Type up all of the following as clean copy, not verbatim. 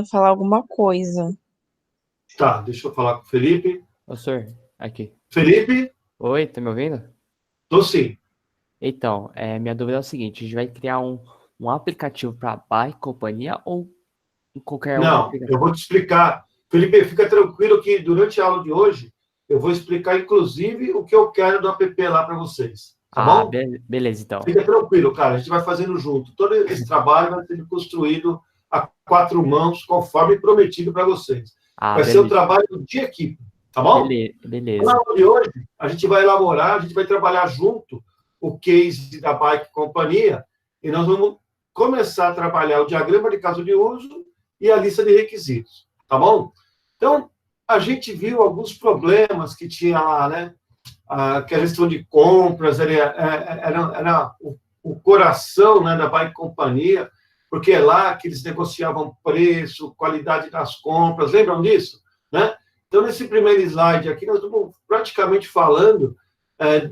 falar alguma coisa. Tá, deixa eu falar com o Felipe. Ô, senhor, aqui. Felipe, Oi, tá me ouvindo? tô sim. Então, minha dúvida é o seguinte: a gente vai criar um aplicativo para bike companhia ou qualquer outro Não, eu aplicativo? vou te explicar. Felipe, fica tranquilo que durante a aula de hoje eu vou explicar, inclusive, o que eu quero do app lá para vocês. Tá Ah, bom? beleza, então. Fica tranquilo, cara. A gente vai fazendo junto. Todo esse trabalho vai sendo construído a quatro mãos, conforme prometido para vocês. Ah, Vai ser um beleza. trabalho de equipe, tá bom? Na Beleza. aula de hoje, a gente vai elaborar, a gente vai trabalhar junto o case da Bike Companhia e nós vamos começar a trabalhar o diagrama de caso de uso e a lista de requisitos, tá bom? Então, a gente viu alguns problemas que tinha lá, né? Que a gestão de compras era o coração, né, da Bike Companhia, porque é lá que eles negociavam preço, qualidade das compras, lembram disso? Né? Então, nesse primeiro slide aqui, nós estamos praticamente falando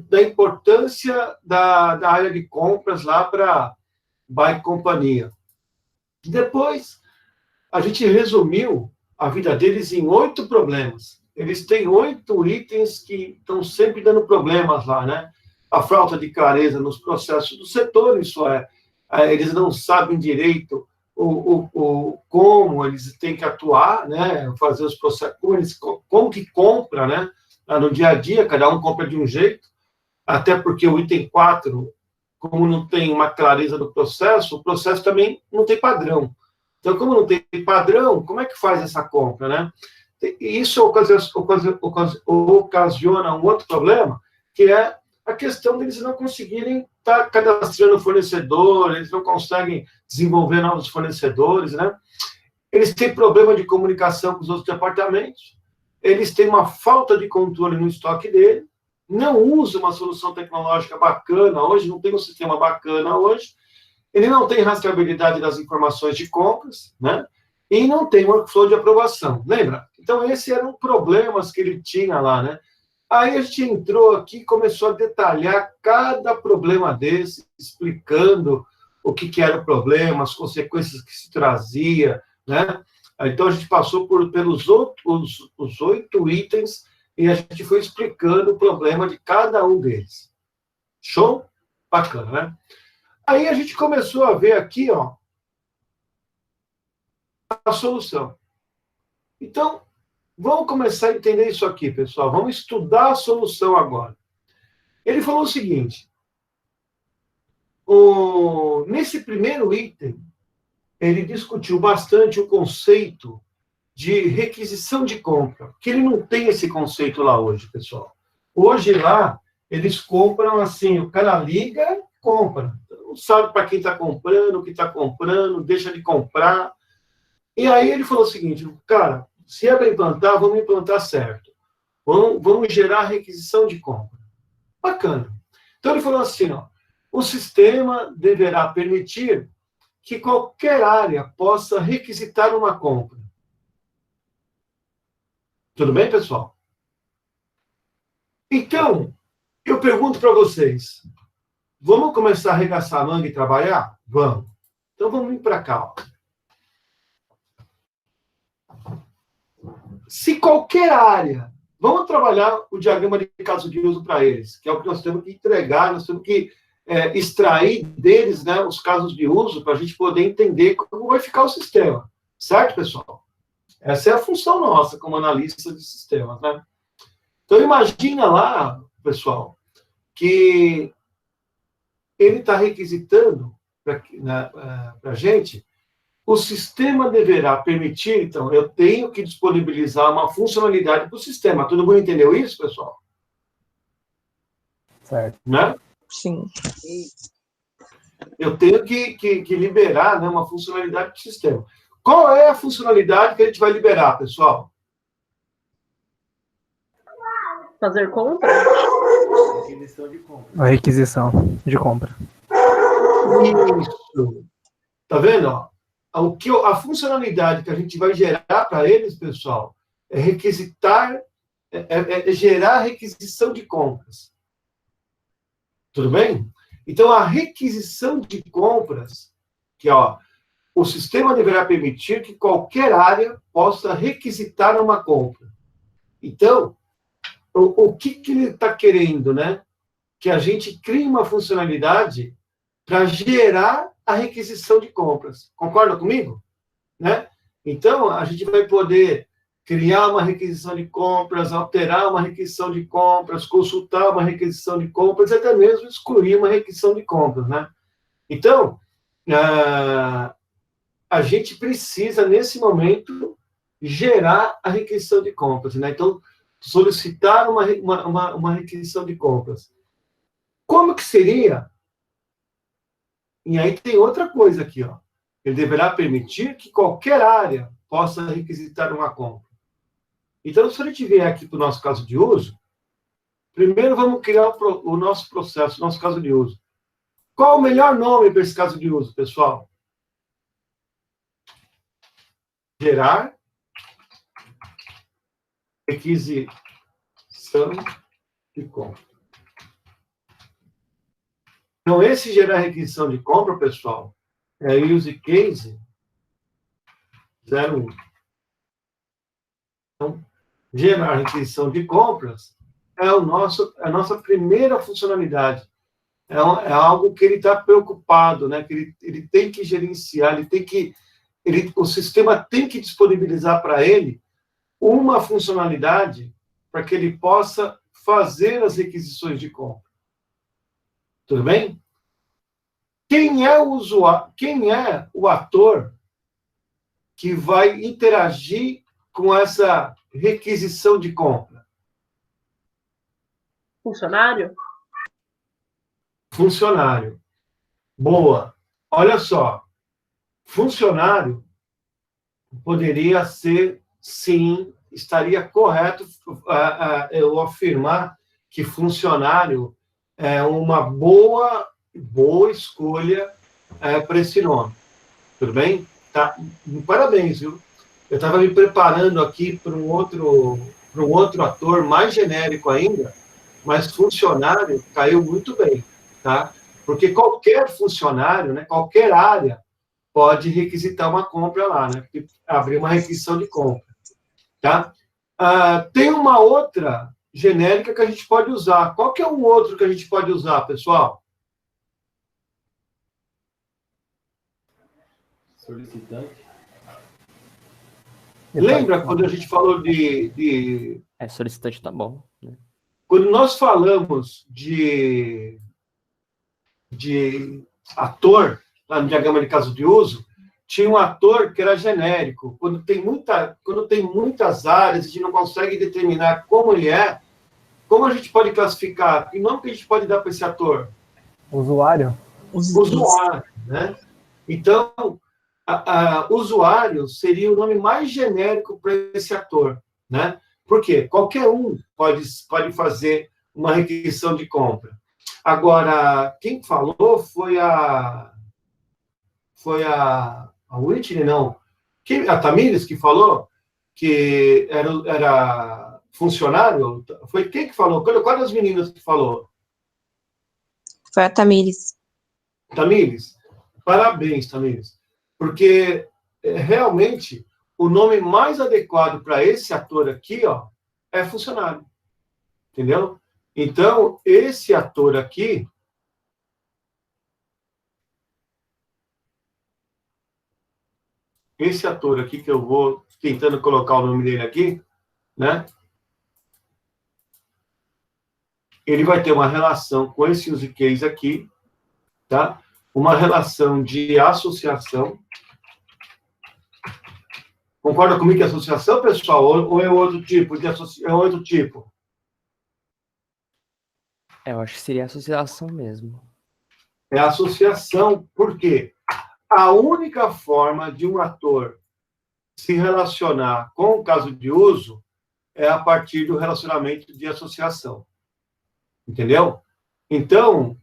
da importância da área de compras lá para a Bike Companhia. Depois, a gente resumiu a vida deles em 8 problemas. Eles têm 8 itens que estão sempre dando problemas lá, né? A falta de clareza nos processos do setor, isso é, eles não sabem direito como eles têm que atuar, né? Fazer os processos, como que compra, né? No dia a dia, cada um compra de um jeito, até porque o item 4, como não tem uma clareza do processo, o processo também não tem padrão. Então, como não tem padrão, como é que faz essa compra, né? E isso ocasiona um outro problema, que é a questão deles não conseguirem estar cadastrando fornecedor, eles não conseguem desenvolver novos fornecedores, né? Eles têm problema de comunicação com os outros departamentos, eles têm uma falta de controle no estoque dele, não usam uma solução tecnológica bacana hoje, não tem um sistema bacana hoje, ele não tem rastreabilidade das informações de compras, né? E não tem workflow de aprovação, lembra? Então, esses eram problemas que ele tinha lá, né? Aí a gente entrou aqui e começou a detalhar cada problema desse, explicando o que era o problema, as consequências que se trazia, né? Então, a gente passou pelos os 8 itens e a gente foi explicando o problema de cada um deles. Show? Bacana, né? Aí a gente começou a ver aqui, ó, a solução. Então, vamos começar a entender isso aqui, pessoal. Vamos estudar a solução agora. Ele falou o seguinte: nesse primeiro item, ele discutiu bastante o conceito de requisição de compra, que ele não tem esse conceito lá hoje, pessoal. Hoje lá, eles compram assim, o cara liga, compra. Não sabe para quem está comprando, o que está comprando, deixa de comprar. E aí ele falou o seguinte, cara, se é para implantar, vamos implantar certo. Vamos gerar requisição de compra. Bacana. Então ele falou assim, ó, o sistema deverá permitir que qualquer área possa requisitar uma compra. Tudo bem, pessoal? Então, eu pergunto para vocês, vamos começar a arregaçar a manga e trabalhar? Vamos. Então vamos vir para cá. Ó. Se qualquer área, vamos trabalhar o diagrama de caso de uso para eles, que é o que nós temos que entregar, nós temos que extrair deles, né, os casos de uso para a gente poder entender como vai ficar o sistema. Certo, pessoal? Essa é a função nossa como analista de sistemas, né? Então, imagina lá, pessoal, que ele está requisitando para a gente, o sistema deverá permitir, então, eu tenho que disponibilizar uma funcionalidade para o sistema. Todo mundo entendeu isso, pessoal? Certo. Né? Sim. Eu tenho que liberar, né, uma funcionalidade para o sistema. Qual é a funcionalidade que a gente vai liberar, pessoal? Fazer compra? Requisição de compra. A requisição de compra. Isso. Tá vendo? Ó? A funcionalidade que a gente vai gerar para eles, pessoal, é requisitar, é gerar requisição de compras. Tudo bem? Então, a requisição de compras, que ó, o sistema deverá permitir que qualquer área possa requisitar uma compra. Então, o que ele está querendo, né? Que a gente crie uma funcionalidade para gerar a requisição de compras. Concorda comigo? Né? Então, a gente vai poder criar uma requisição de compras, alterar uma requisição de compras, consultar uma requisição de compras, e até mesmo excluir uma requisição de compras, né? Então, a gente precisa, nesse momento, gerar a requisição de compras, né? Então, solicitar uma requisição de compras. Como que seria? E aí tem outra coisa aqui, ó. Ele deverá permitir que qualquer área possa requisitar uma compra. Então, se a gente vier aqui para o nosso caso de uso, primeiro vamos criar o nosso processo, o nosso caso de uso. Qual o melhor nome para esse caso de uso, pessoal? Gerar requisição de compra. Então, esse gerar requisição de compra, pessoal, é use case 01. Então, gerar requisição de compras é a nossa primeira funcionalidade. É algo que ele está preocupado, né? Que ele tem que gerenciar, o sistema tem que disponibilizar para ele uma funcionalidade para que ele possa fazer as requisições de compra. Tudo bem? Quem é o ator que vai interagir com essa requisição de compra? Funcionário? Funcionário. Boa. Olha só. Funcionário poderia ser, sim, estaria correto eu afirmar que funcionário é uma boa escolha para esse nome. Tudo bem? Tá. Parabéns, viu? Eu estava me preparando aqui para um outro ator mais genérico ainda, mas funcionário caiu muito bem, tá? Porque qualquer funcionário, né, qualquer área, pode requisitar uma compra lá, né? Abrir uma requisição de compra, tá? Tem uma outra genérica que a gente pode usar. Qual que é o outro que a gente pode usar, pessoal? Solicitante. Lembra quando a gente falou de... Solicitante tá bom, né? Quando nós falamos de ator, lá no diagrama de caso de uso, tinha um ator que era genérico. Quando tem muitas áreas, a gente não consegue determinar como ele é, como a gente pode classificar? Que nome que a gente pode dar para esse ator? Usuário. Usuário, né? Então, usuário seria o nome mais genérico para esse ator, né? Por quê? Qualquer um pode fazer uma requisição de compra. Agora, quem falou foi a Whitney, não. A Tamires que falou que era funcionário? Foi quem que falou? Qual das meninas que falou? Foi a Tamires. Tamires? Parabéns, Tamires. Porque, realmente, o nome mais adequado para esse ator aqui, ó, é funcionário. Entendeu? Então, esse ator aqui... Esse ator aqui, que eu vou tentando colocar o nome dele aqui, né? Ele vai ter uma relação com esse use case aqui, tá? Uma relação de associação. Concorda comigo que é associação, pessoal? Ou é outro tipo de associação? É outro tipo? Eu acho que seria associação mesmo. É associação, por quê? A única forma de um ator se relacionar com o caso de uso é a partir do relacionamento de associação. Entendeu? Então,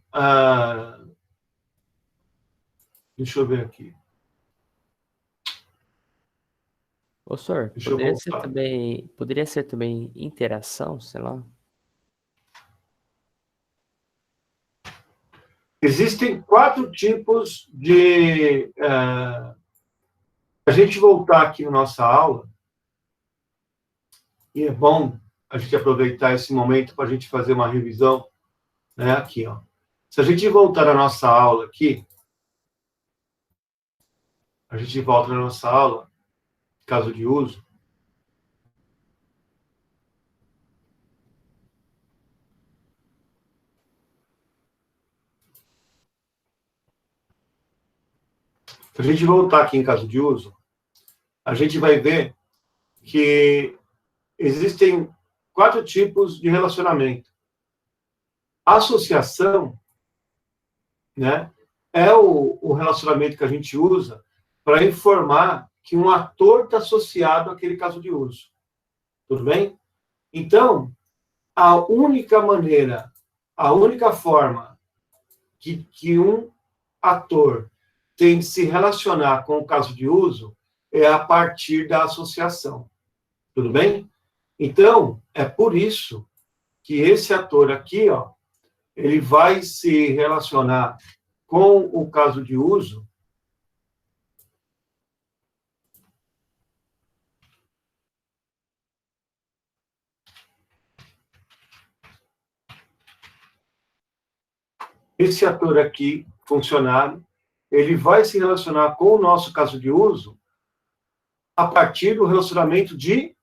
deixa eu ver aqui. Ô, senhor, poderia ser também interação, sei lá? Existem 4 tipos de a gente voltar aqui na nossa aula, e é bom a gente aproveitar esse momento para a gente fazer uma revisão, né? Aqui, ó. Se a gente voltar na nossa aula aqui, a gente volta na nossa aula, caso de uso. Se a gente voltar aqui em caso de uso, a gente vai ver que existem 4 tipos de relacionamento. Associação, né, é o relacionamento que a gente usa para informar que um ator está associado àquele caso de uso. Tudo bem? Então, a única maneira, a única forma que um ator tem de se relacionar com o caso de uso é a partir da associação. Tudo bem? Então, é por isso que esse ator aqui, ó, ele vai se relacionar com o caso de uso esse ator aqui, funcionário, ele vai se relacionar com o nosso caso de uso a partir do relacionamento de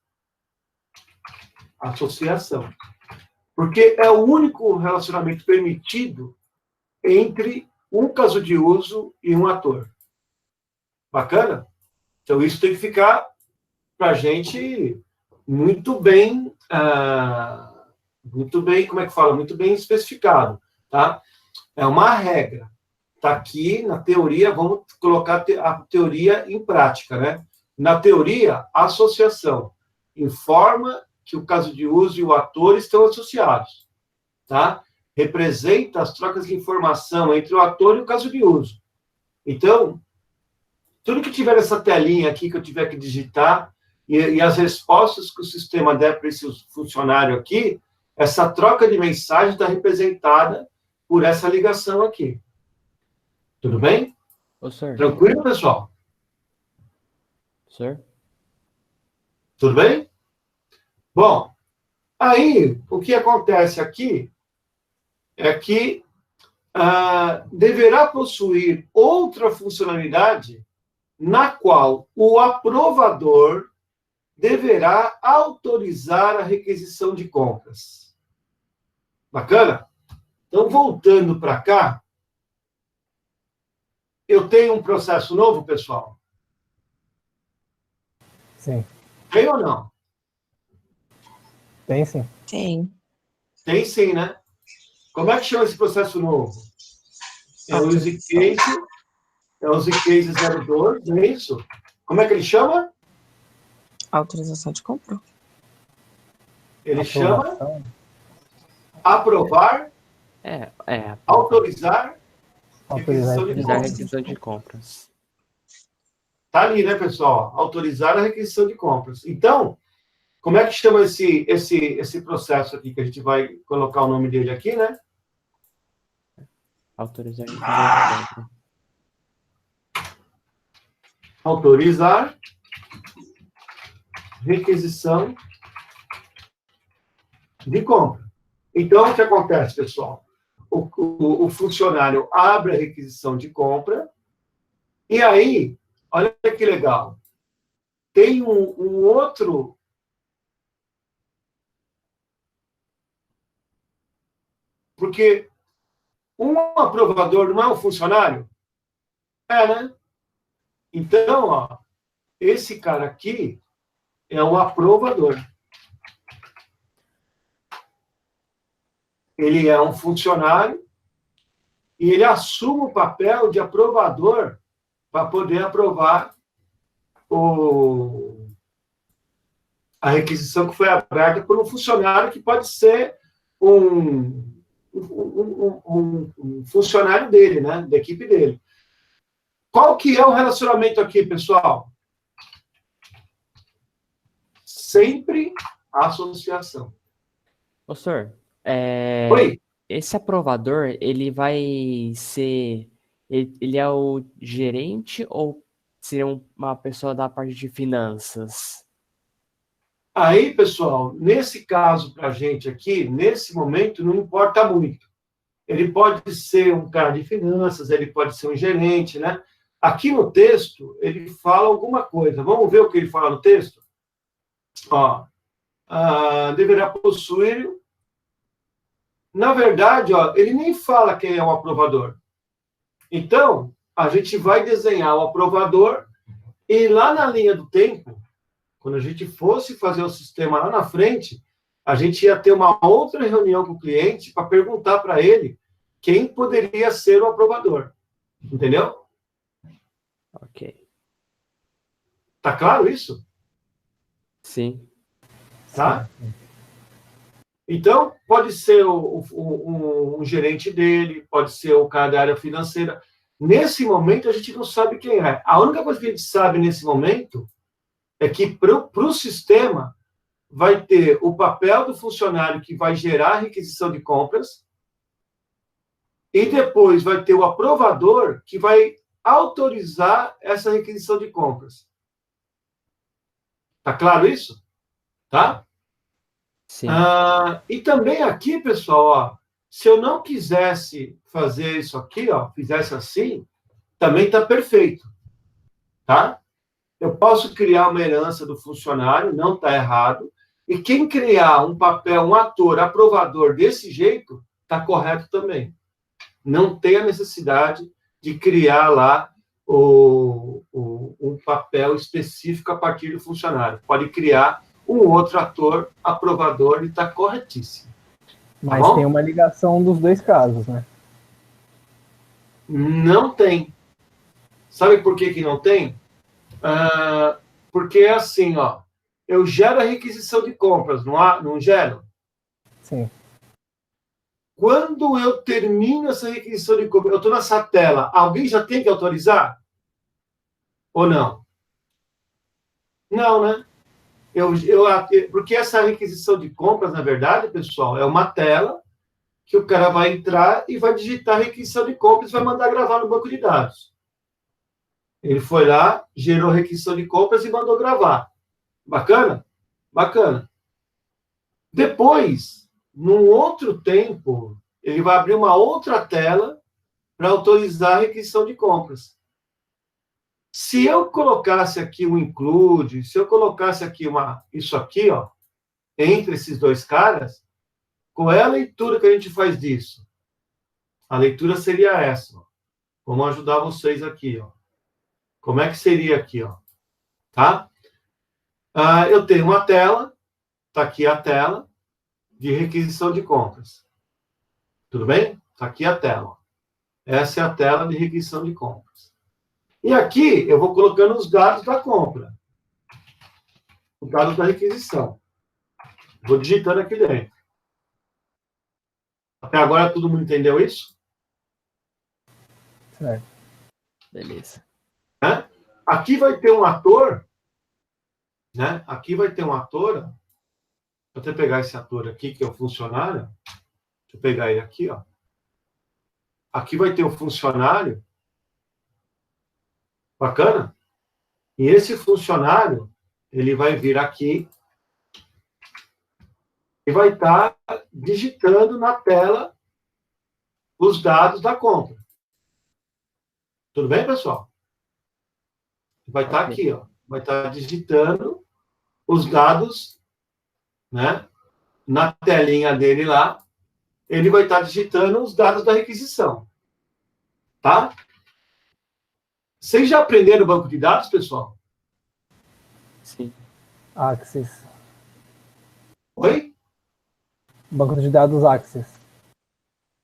associação. Porque é o único relacionamento permitido entre um caso de uso e um ator. Bacana? Então, isso tem que ficar para a gente muito bem, como é que fala? Muito bem especificado, tá? É uma regra. Está aqui na teoria, vamos colocar a teoria em prática, né? Na teoria, a associação informa que o caso de uso e o ator estão associados, tá? Representa as trocas de informação entre o ator e o caso de uso. Então, tudo que tiver nessa telinha aqui que eu tiver que digitar e as respostas que o sistema der para esse funcionário aqui, essa troca de mensagem está representada por essa ligação aqui. Tudo bem? Ô, senhor. Tranquilo, pessoal? Senhor? Tudo bem? Bom, aí, o que acontece aqui é que deverá possuir outra funcionalidade na qual o aprovador deverá autorizar a requisição de compras. Bacana? Então, voltando para cá, eu tenho um processo novo, pessoal? Sim. Tem ou não? Tem sim. Tem. Tem sim, né? Como é que chama esse processo novo? É o use case, é o use case 02, não é isso? Como é que ele chama? Autorização de compra. Ele chama aprovar, autorizar, requisição de Autorizar a compras. requisição de compras. Tá ali, né, pessoal? Autorizar a requisição de compras. Então, como é que chama esse processo aqui, que a gente vai colocar o nome dele aqui, né? Autorizar a requisição de compra. Autorizar requisição de compra. Então, o que acontece, pessoal? O funcionário abre a requisição de compra e aí, olha que legal, tem um outro... Porque um aprovador não é um funcionário? É, né? Então, ó, esse cara aqui é o aprovador. Ele é um funcionário e ele assume o papel de aprovador para poder aprovar a requisição que foi aberta por um funcionário que pode ser um funcionário dele, né? Da equipe dele. Qual que é o relacionamento aqui, pessoal? Sempre associação. Ô, senhor, Oi? esse aprovador, ele vai ser... Ele é o gerente ou seria uma pessoa da parte de finanças. Aí, pessoal, nesse caso para a gente aqui, nesse momento, não importa muito. Ele pode ser um cara de finanças, ele pode ser um gerente, né? Aqui no texto, ele fala alguma coisa. Vamos ver o que ele fala no texto? Ó, deverá possuir... Na verdade, ó, ele nem fala quem é o aprovador. Então, a gente vai desenhar o aprovador e lá na linha do tempo, quando a gente fosse fazer o sistema lá na frente, a gente ia ter uma outra reunião com o cliente para perguntar para ele quem poderia ser o aprovador. Entendeu? Ok. Tá claro isso? Sim. Tá? Então, pode ser um gerente dele, pode ser o cara da área financeira. Nesse momento, a gente não sabe quem é. A única coisa que a gente sabe nesse momento é que para o sistema vai ter o papel do funcionário que vai gerar a requisição de compras e depois vai ter o aprovador que vai autorizar essa requisição de compras. Tá claro isso? Tá? Sim. E também aqui, pessoal, ó, se eu não quisesse fazer isso aqui, ó, fizesse assim, também está perfeito. Tá? Eu posso criar uma herança do funcionário, não está errado, e quem criar um papel, um ator aprovador desse jeito, está correto também. Não tem a necessidade de criar lá um papel específico a partir do funcionário. Pode criar um outro ator aprovador e está corretíssimo. Mas bom? tem uma ligação dos dois casos, né? Não tem. Sabe por que não tem? Porque é assim, ó, eu gero a requisição de compras, não gero? Sim. Quando eu termino essa requisição de compras, eu estou nessa tela, alguém já tem que autorizar? Ou não? Não, né? Porque essa requisição de compras, na verdade, pessoal, é uma tela que o cara vai entrar e vai digitar a requisição de compras e vai mandar gravar no banco de dados. Ele foi lá, gerou a requisição de compras e mandou gravar. Bacana? Bacana. Depois, num outro tempo, ele vai abrir uma outra tela para autorizar a requisição de compras. Se eu colocasse aqui um include, se eu colocasse aqui isso aqui, ó, entre esses dois caras, qual é a leitura que a gente faz disso? A leitura seria essa. Ó. Vamos ajudar vocês aqui. Ó. Como é que seria aqui? Ó? Tá? Eu tenho uma tela, está aqui a tela de requisição de compras. Tudo bem? Está aqui a tela. Ó. Essa é a tela de requisição de compras. E aqui eu vou colocando os dados da compra. Os dados da requisição. Vou digitando aqui dentro. Até agora todo mundo entendeu isso? Certo. Beleza. Aqui vai ter um ator, né? Aqui vai ter um ator. Vou até pegar esse ator aqui, que é o funcionário. Deixa eu pegar ele aqui, ó. Aqui vai ter o funcionário. Bacana? E esse funcionário, ele vai vir aqui e vai estar digitando na tela os dados da compra. Tudo bem, pessoal? Vai estar aqui, ó. Vai estar digitando os dados, né? Na telinha dele lá, ele vai estar digitando os dados da requisição. Tá? Vocês já aprenderam o banco de dados, pessoal? Sim. Axis. Oi? Banco de dados Axis.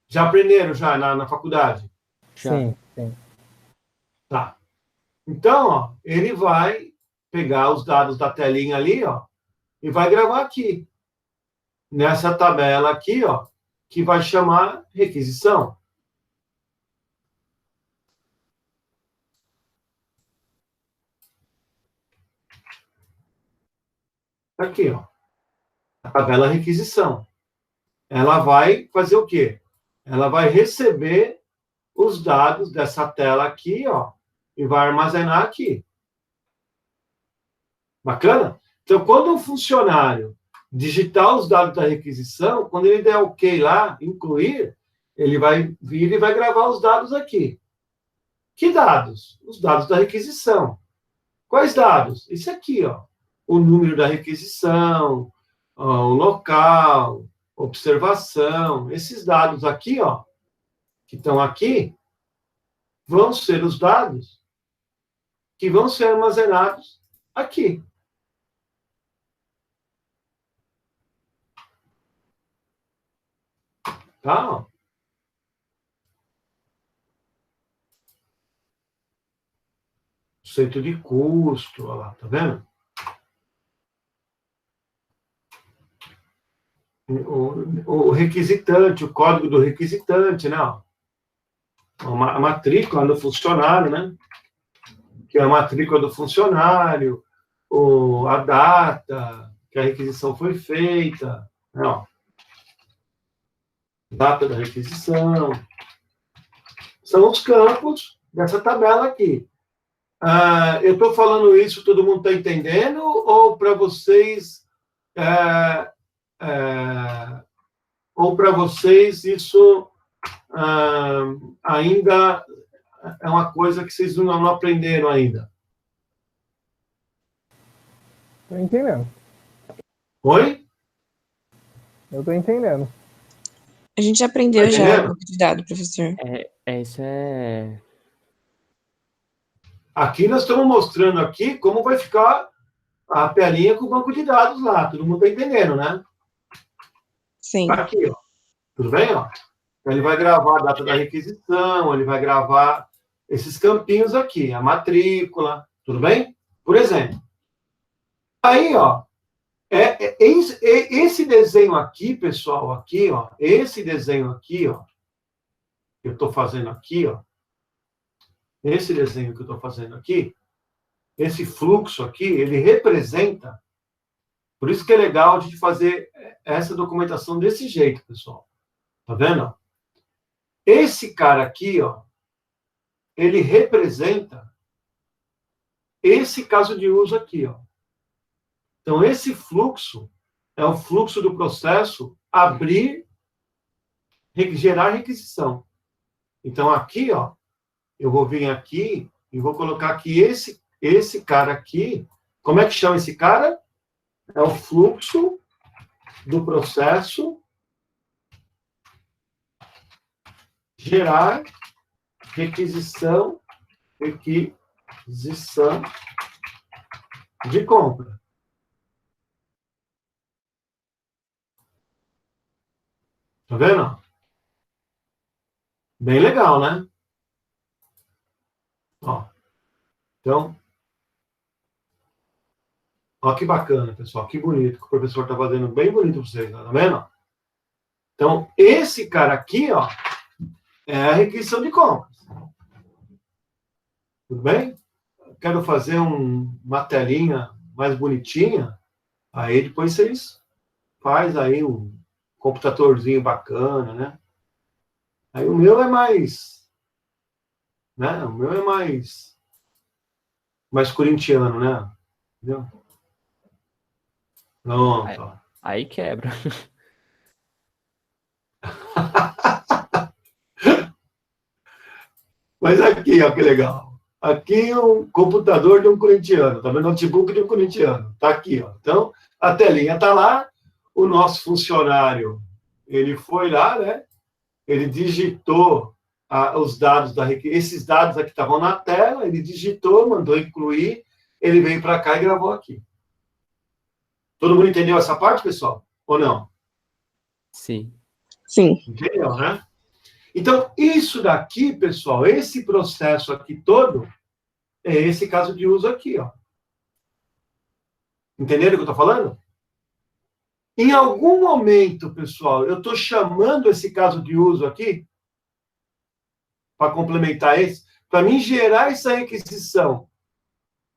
Já aprenderam já na faculdade? Já. Sim, sim. Tá. Então, ó, ele vai pegar os dados da telinha ali, ó, e vai gravar aqui. Nessa tabela aqui, ó, que vai chamar requisição. Aqui, ó. A tabela requisição. Ela vai fazer o quê? Ela vai receber os dados dessa tela aqui, ó, e vai armazenar aqui. Bacana? Então, quando um funcionário digitar os dados da requisição, quando ele der OK lá, incluir, ele vai vir e vai gravar os dados aqui. Que dados? Os dados da requisição. Quais dados? Esse aqui, ó. O número da requisição, ó, o local, observação. Esses dados aqui, ó, que estão aqui, vão ser os dados que vão ser armazenados aqui. Tá? Ó. Centro de custo, olha lá, tá vendo? O requisitante, o código do requisitante, né? A matrícula do funcionário, né? Que é a matrícula do funcionário, a data que a requisição foi feita, né? Ó. Data da requisição. São os campos dessa tabela aqui. Eu estou falando isso, todo mundo está entendendo? Ou para vocês... ou para vocês isso ainda é uma coisa que vocês não aprenderam ainda? Estou entendendo. Oi? Eu estou entendendo. A gente aprendeu Tá já entendendo? o banco de dados, professor. Isso é... Aqui nós estamos mostrando aqui como vai ficar a telinha com o banco de dados lá. Todo mundo está entendendo, né? Sim. Tá aqui, ó. Tudo bem? Ó? Então, ele vai gravar a data da requisição, ele vai gravar esses campinhos aqui, a matrícula, tudo bem? Por exemplo. Aí, ó, esse desenho aqui, pessoal, aqui, ó, esse desenho aqui, ó, que eu estou fazendo aqui, ó, esse desenho que eu estou fazendo aqui, esse fluxo aqui, ele representa, por isso que é legal a gente fazer essa documentação desse jeito, pessoal. Tá vendo? Esse cara aqui, ó, ele representa esse caso de uso aqui, ó. Então, esse fluxo é o fluxo do processo abrir, gerar requisição. Então, aqui, ó, eu vou vir aqui e vou colocar aqui esse cara aqui. Como é que chama esse cara? É o fluxo do processo gerar requisição de compra. Tá vendo? Bem legal, né? Ó. Então, ó que bacana, pessoal. Que bonito que o professor está fazendo. Bem bonito para vocês, tá vendo? Então, esse cara aqui, ó, é a requisição de compras. Tudo bem? Quero fazer uma telinha mais bonitinha. Aí depois vocês faz aí um computadorzinho bacana, né? Aí o meu é mais, né? O meu é mais corintiano, né? Entendeu? Pronto. Ó. Aí quebra. Mas aqui, ó, que legal. Aqui um computador de um corintiano, tá vendo? Notebook de um corintiano. Tá aqui, ó. Então, a telinha tá lá, o nosso funcionário, ele foi lá, né? Ele digitou os dados esses dados aqui estavam na tela, ele digitou, mandou incluir, ele veio para cá e gravou aqui. Todo mundo entendeu essa parte, pessoal? Ou não? Sim. Sim. Entendeu, né? Então, isso daqui, pessoal, esse processo aqui todo, é esse caso de uso aqui, ó. Entenderam o que eu estou falando? Em algum momento, pessoal, eu estou chamando esse caso de uso aqui, para complementar esse, para mim gerar essa requisição.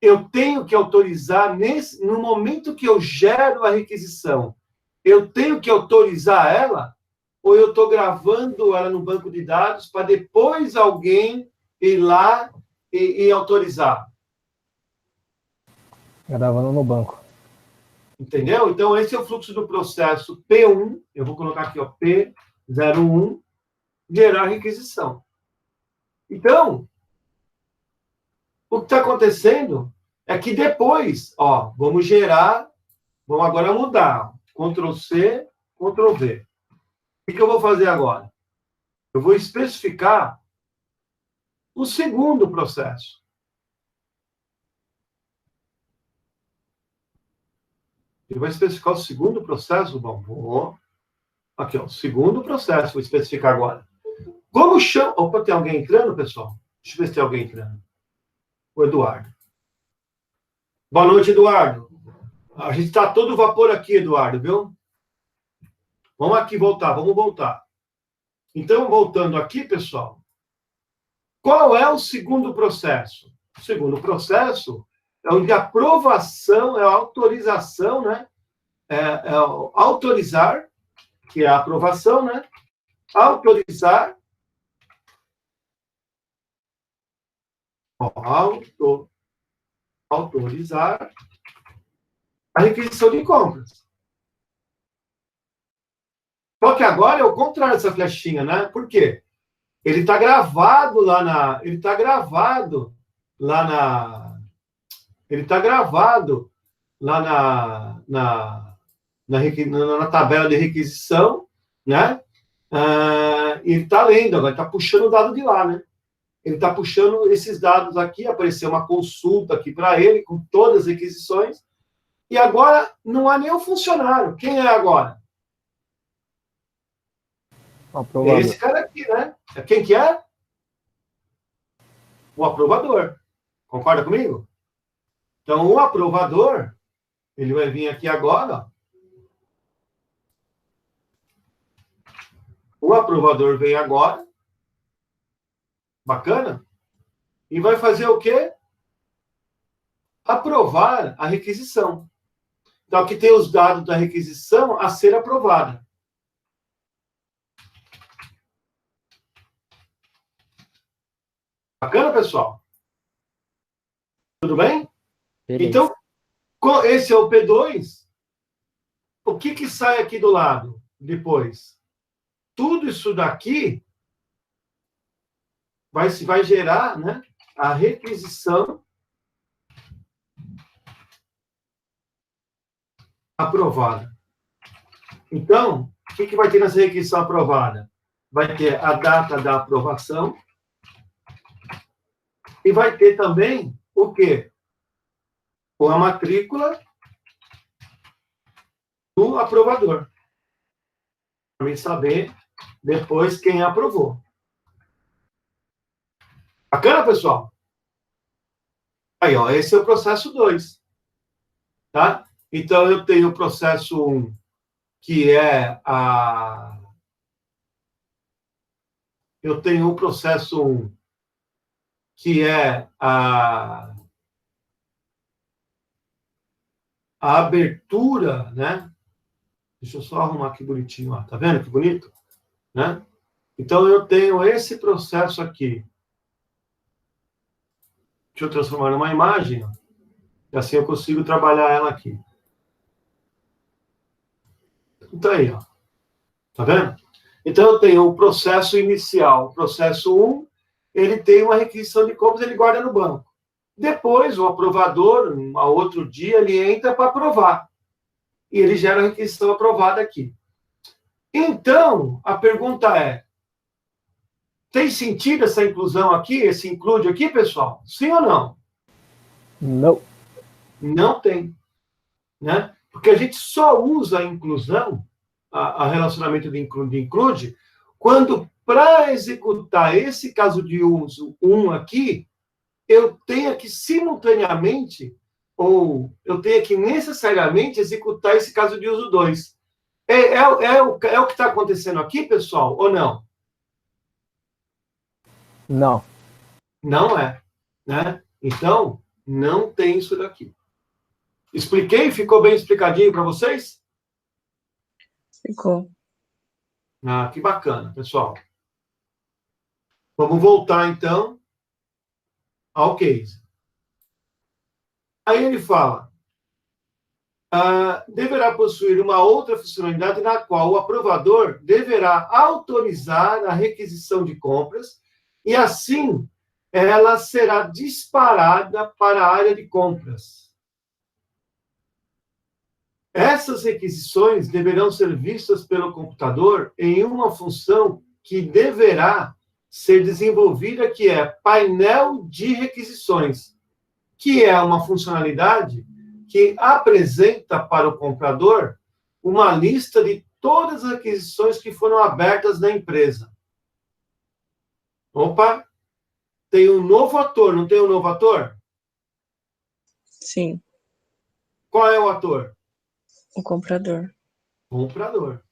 Eu tenho que autorizar, no momento que eu gero a requisição, eu tenho que autorizar ela, ou eu estou gravando ela no banco de dados para depois alguém ir lá e autorizar? Gravando no banco. Entendeu? Então, esse é o fluxo do processo P1. Eu vou colocar aqui, ó, P01, gerar requisição. Então, o que está acontecendo é que depois, ó, vamos agora mudar. Ctrl C, Ctrl V. O que eu vou fazer agora? Eu vou especificar o segundo processo. Eu vou especificar o segundo processo? Bom, vou... Aqui, ó, o segundo processo, vou especificar agora. Como chama... Opa, tem alguém entrando, pessoal? Deixa eu ver se tem alguém entrando. O Eduardo. Boa noite, Eduardo. A gente está todo vapor aqui, Eduardo, viu? Vamos aqui voltar, vamos voltar. Então, voltando aqui, pessoal, qual é o segundo processo? O segundo processo é o de aprovação, é a autorização, né? Autorizar, que é a aprovação, né? Autorizar. Autorizar a requisição de compras. Só que agora é o contrário dessa flechinha, né? Por quê? Ele está gravado lá na... Ele está gravado lá na... Ele está gravado lá na tabela de requisição, né? Ele está lendo, agora está puxando o dado de lá, né? Ele está puxando esses dados aqui, apareceu uma consulta aqui para ele, com todas as requisições, e agora não há nenhum funcionário. Quem é agora? Aprovador. É esse cara aqui, né? Quem que é? O aprovador. Concorda comigo? Então, o aprovador, ele vai vir aqui agora, ó. O aprovador vem agora. Bacana? E vai fazer o quê? Aprovar a requisição. Então, aqui tem os dados da requisição a ser aprovada. Bacana, pessoal? Tudo bem? Beleza. Então, esse é o P2. O que sai aqui do lado depois? Tudo isso daqui vai gerar, né, a requisição aprovada. Então, o que vai ter nessa requisição aprovada? Vai ter a data da aprovação e vai ter também o quê? Com a matrícula do aprovador. Para mim saber depois quem aprovou. Bacana, pessoal? Aí, ó, esse é o processo 2. Tá? Então, eu tenho o processo 1, que é a... Eu tenho o processo 1, que é a abertura, né? Deixa eu só arrumar aqui bonitinho, ó. Tá vendo que bonito? Né? Então, eu tenho esse processo aqui. Deixa eu transformar numa imagem, ó. E assim eu consigo trabalhar ela aqui. Então, aí, ó. Tá vendo? Então, eu tenho o processo inicial. O processo 1, ele tem uma requisição de compras, ele guarda no banco. Depois, o aprovador, a outro dia, ele entra para aprovar. E ele gera a requisição aprovada aqui. Então, a pergunta é, tem sentido essa inclusão aqui, esse include aqui, pessoal? Sim ou não? Não. Não tem. Né? Porque a gente só usa a inclusão, a relacionamento de include, quando, para executar esse caso de uso 1 aqui, eu tenha que simultaneamente, ou eu tenha que necessariamente executar esse caso de uso 2. É o que está acontecendo aqui, pessoal, ou não? Não. Não é. Né? Então, não tem isso daqui. Expliquei? Ficou bem explicadinho para vocês? Ficou. Ah, que bacana, pessoal. Vamos voltar, então, ao case. Aí ele fala, deverá possuir uma outra funcionalidade na qual o aprovador deverá autorizar a requisição de compras e, assim, ela será disparada para a área de compras. Essas requisições deverão ser vistas pelo computador em uma função que deverá ser desenvolvida, que é painel de requisições, que é uma funcionalidade que apresenta para o comprador uma lista de todas as requisições que foram abertas na empresa. Opa! Tem um novo ator, não tem um novo ator? Sim. Qual é o ator? O comprador. Comprador.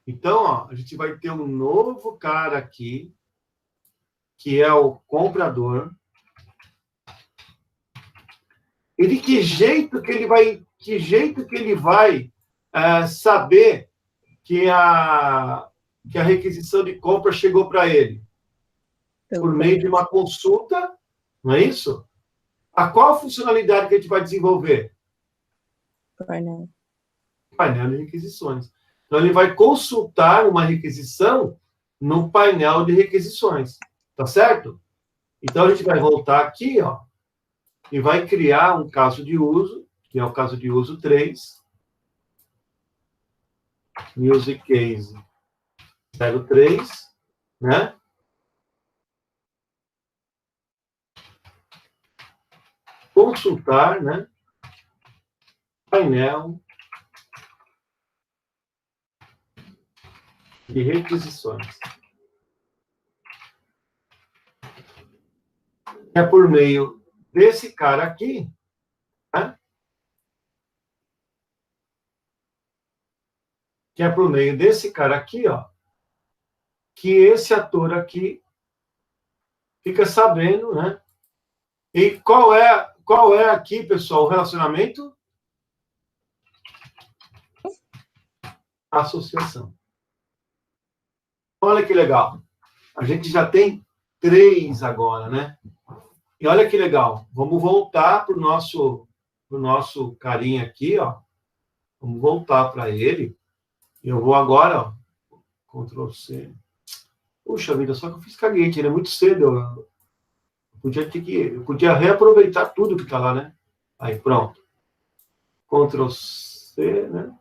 Então, ó, a gente vai ter um novo cara aqui, que é o comprador. E de que jeito que ele vai saber que a requisição de compra chegou para ele? Por meio de uma consulta, não é isso? A qual funcionalidade que a gente vai desenvolver? Painel. Painel de requisições. Então, ele vai consultar uma requisição no painel de requisições. Tá certo? Então, a gente vai voltar aqui, ó, e vai criar um caso de uso, que é o caso de uso 3. Use case 03, né? Consultar, né? Painel de requisições. É por meio desse cara aqui, né? Que é por meio desse cara aqui, ó, que esse ator aqui fica sabendo, né? E qual é aqui, pessoal, o relacionamento? Associação. Olha que legal. A gente já tem 3 agora, né? E olha que legal. Vamos voltar para o nosso carinha aqui, ó. Vamos voltar para ele. Eu vou agora, ó, Ctrl C. Puxa vida, só que eu fiz caguete, ele é muito cedo. Eu podia reaproveitar tudo que está lá, né? Aí, pronto. Ctrl C, né?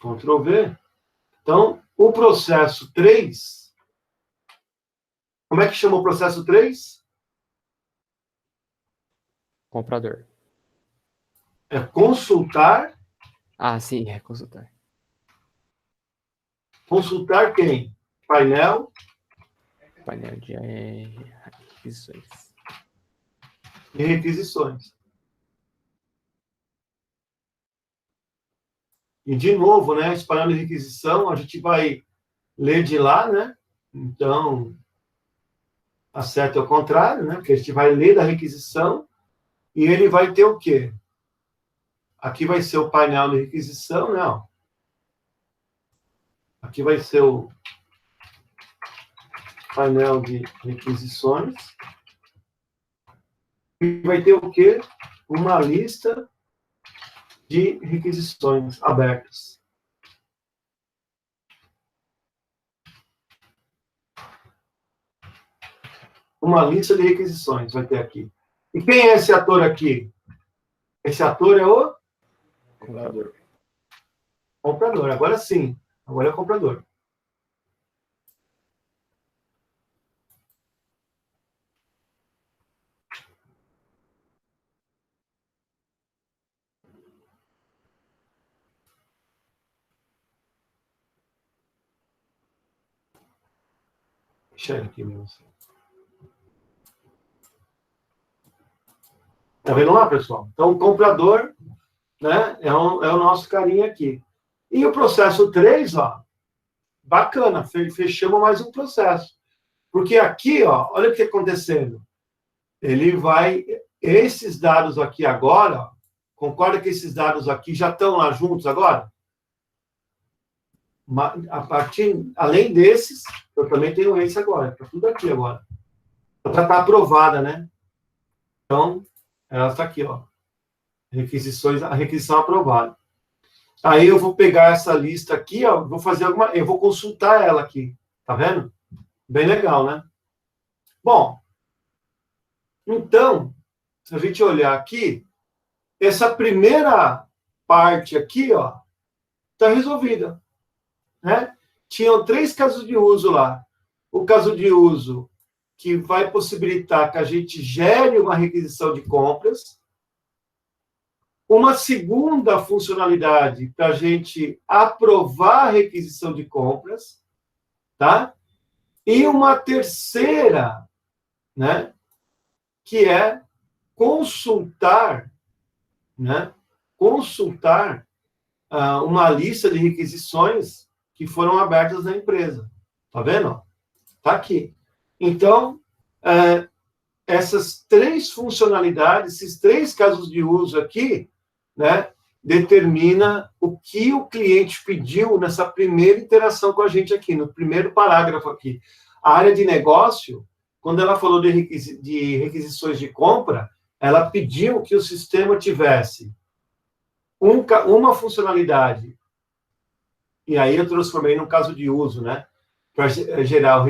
Ctrl V. Então, o processo 3. Como é que chama o processo 3? Comprador. É consultar. Ah, sim, é consultar. Consultar quem? Painel. Painel de requisições. E requisições. E, de novo, né, esse painel de requisição, a gente vai ler de lá, né? Então, a seta é o contrário, né? Porque a gente vai ler da requisição e ele vai ter o quê? Aqui vai ser o painel de requisição, né? Ó. Aqui vai ser o painel de requisições. E vai ter o quê? Uma lista de requisições abertas. Uma lista de requisições vai ter aqui. E quem é esse ator aqui? Esse ator é o Comprador. comprador. Agora sim. Agora é o comprador. Deixa ele aqui mesmo. Tá vendo lá, pessoal? Então, o comprador, né, é o nosso carinha aqui. E o processo 3, ó, bacana, fechamos mais um processo. Porque aqui, ó, olha o que está acontecendo. Ele vai... Esses dados aqui agora, ó, concorda que esses dados aqui já estão lá juntos agora? Além desses, eu também tenho esse agora. Está tudo aqui agora. Já está aprovada, né? Então, ela está aqui, ó. Requisições, a requisição aprovada. Aí eu vou pegar essa lista aqui, ó, eu vou consultar ela aqui, tá vendo? Bem legal, né? Bom, então, se a gente olhar aqui, essa primeira parte aqui, ó, está resolvida, né? Tinham 3 casos de uso lá. O caso de uso que vai possibilitar que a gente gere uma requisição de compras, uma segunda funcionalidade para a gente aprovar a requisição de compras, tá? E uma terceira, né, que é consultar, né, consultar uma lista de requisições que foram abertas na empresa. Tá vendo? Tá aqui. Então, essas 3 funcionalidades, esses 3 casos de uso aqui, né, determina o que o cliente pediu nessa primeira interação com a gente aqui, no primeiro parágrafo aqui. A área de negócio, quando ela falou de requisições de compra, ela pediu que o sistema tivesse uma funcionalidade, e aí eu transformei num caso de uso, né, para gerar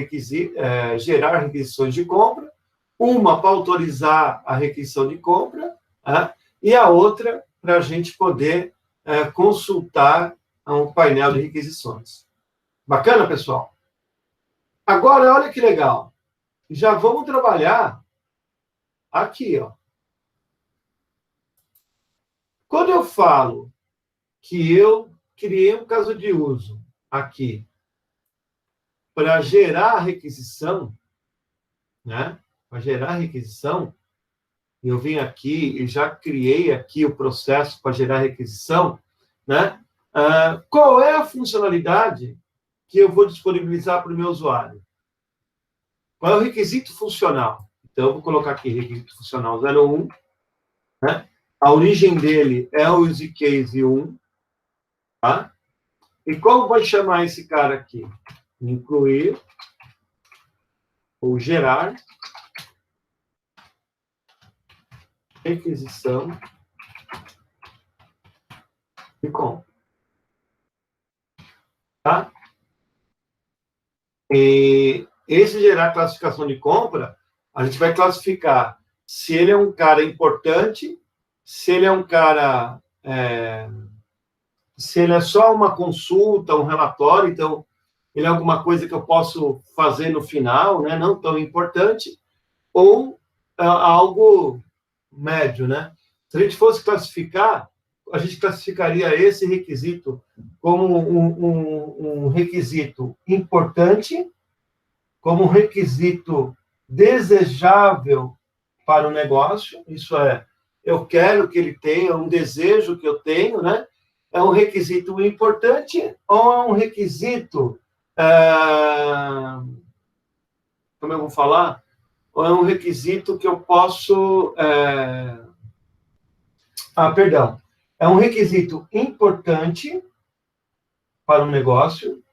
requisições de compra, uma para autorizar a requisição de compra, e a outra para a gente poder consultar um painel de requisições. Bacana, pessoal? Agora, olha que legal. Já vamos trabalhar aqui, ó. Quando eu falo que eu criei um caso de uso aqui para gerar a requisição, né? Para gerar a requisição, eu vim aqui e já criei aqui o processo para gerar a requisição, né? Qual é a funcionalidade que eu vou disponibilizar para o meu usuário? Qual é o requisito funcional? Então, eu vou colocar aqui requisito funcional 01, né? A origem dele é o use case 1, tá? E como vai chamar esse cara aqui? Incluir ou gerar requisição de compra. Tá? E esse gerar classificação de compra, a gente vai classificar se ele é um cara importante, se ele é um cara... se ele é só uma consulta, um relatório, então ele é alguma coisa que eu posso fazer no final, né, não tão importante, ou algo médio, né? Se a gente fosse classificar, a gente classificaria esse requisito como um requisito importante, como um requisito desejável para o negócio, isso é, eu quero que ele tenha, um desejo que eu tenho, né? É um requisito importante ou é um requisito, como eu vou falar? Ou é um requisito que eu posso... perdão. É um requisito importante para um negócio,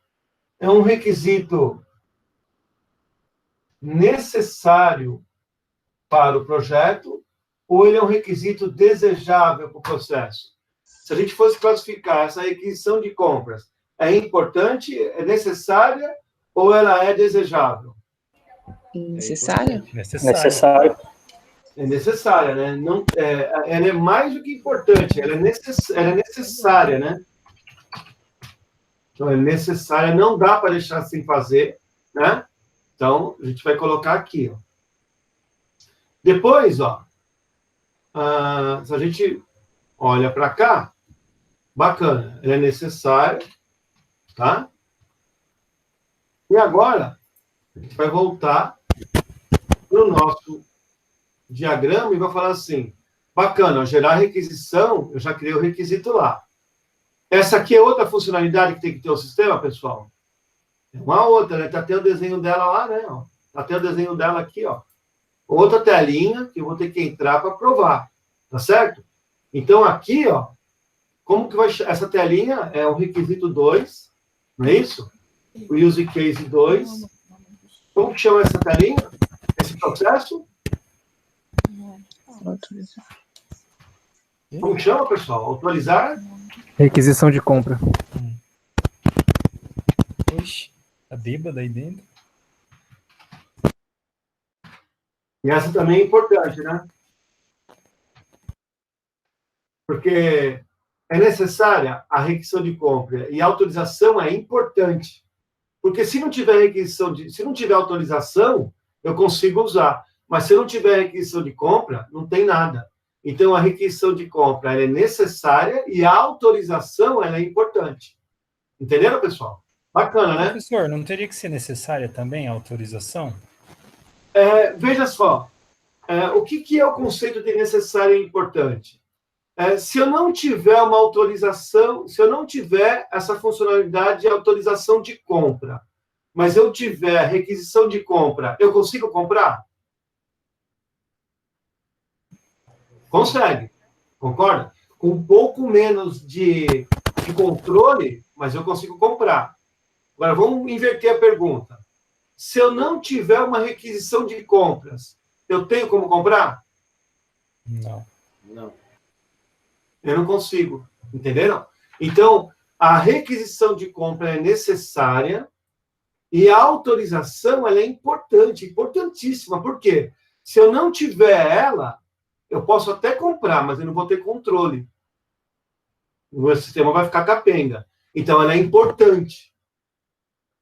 é um requisito necessário para o projeto, ou ele é um requisito desejável para o processo? Se a gente fosse classificar essa requisição de compras, é importante, é necessária ou ela é desejável? Necessária? Necessário. É necessária, né? Não, ela é mais do que importante, ela é necessária, né? Então, é necessária, não dá para deixar sem fazer, né? Então, a gente vai colocar aqui, ó. Depois, ó, se a gente olha para cá, bacana, ela é necessária, tá? E agora, a gente vai voltar para o nosso diagrama e vai falar assim, bacana, gerar requisição, eu já criei o requisito lá. Essa aqui é outra funcionalidade que tem que ter o sistema, pessoal? É uma outra, né? Tá até o desenho dela lá, né? Ó. Tá até o desenho dela aqui, ó. Outra telinha que eu vou ter que entrar para provar, tá certo? Então, aqui, ó, como que vai... Essa telinha é o requisito 2, não é isso? O use case 2. Como que chama essa telinha? Esse processo? Como chama, pessoal? Autorizar? Requisição de compra. Oxe, tá bêbado aí dentro? E essa também é importante, né? Porque é necessária a requisição de compra e a autorização é importante. Porque se não tiver se não tiver autorização, eu consigo usar. Mas se não tiver requisição de compra, não tem nada. Então, a requisição de compra ela é necessária e a autorização ela é importante. Entenderam, pessoal? Bacana, né? Professor, não teria que ser necessária também a autorização? Veja só, o que é o conceito de necessário e importante? Se eu não tiver uma autorização, se eu não tiver essa funcionalidade de autorização de compra, mas eu tiver requisição de compra, eu consigo comprar? Consegue, concorda? Com um pouco menos de controle, mas eu consigo comprar. Agora, vamos inverter a pergunta. Se eu não tiver uma requisição de compras, eu tenho como comprar? Não. Não. Eu não consigo, entenderam? Então, a requisição de compra é necessária e a autorização ela é importante, importantíssima. Por quê? Se eu não tiver ela, eu posso até comprar, mas eu não vou ter controle. O meu sistema vai ficar capenga. Então, ela é importante.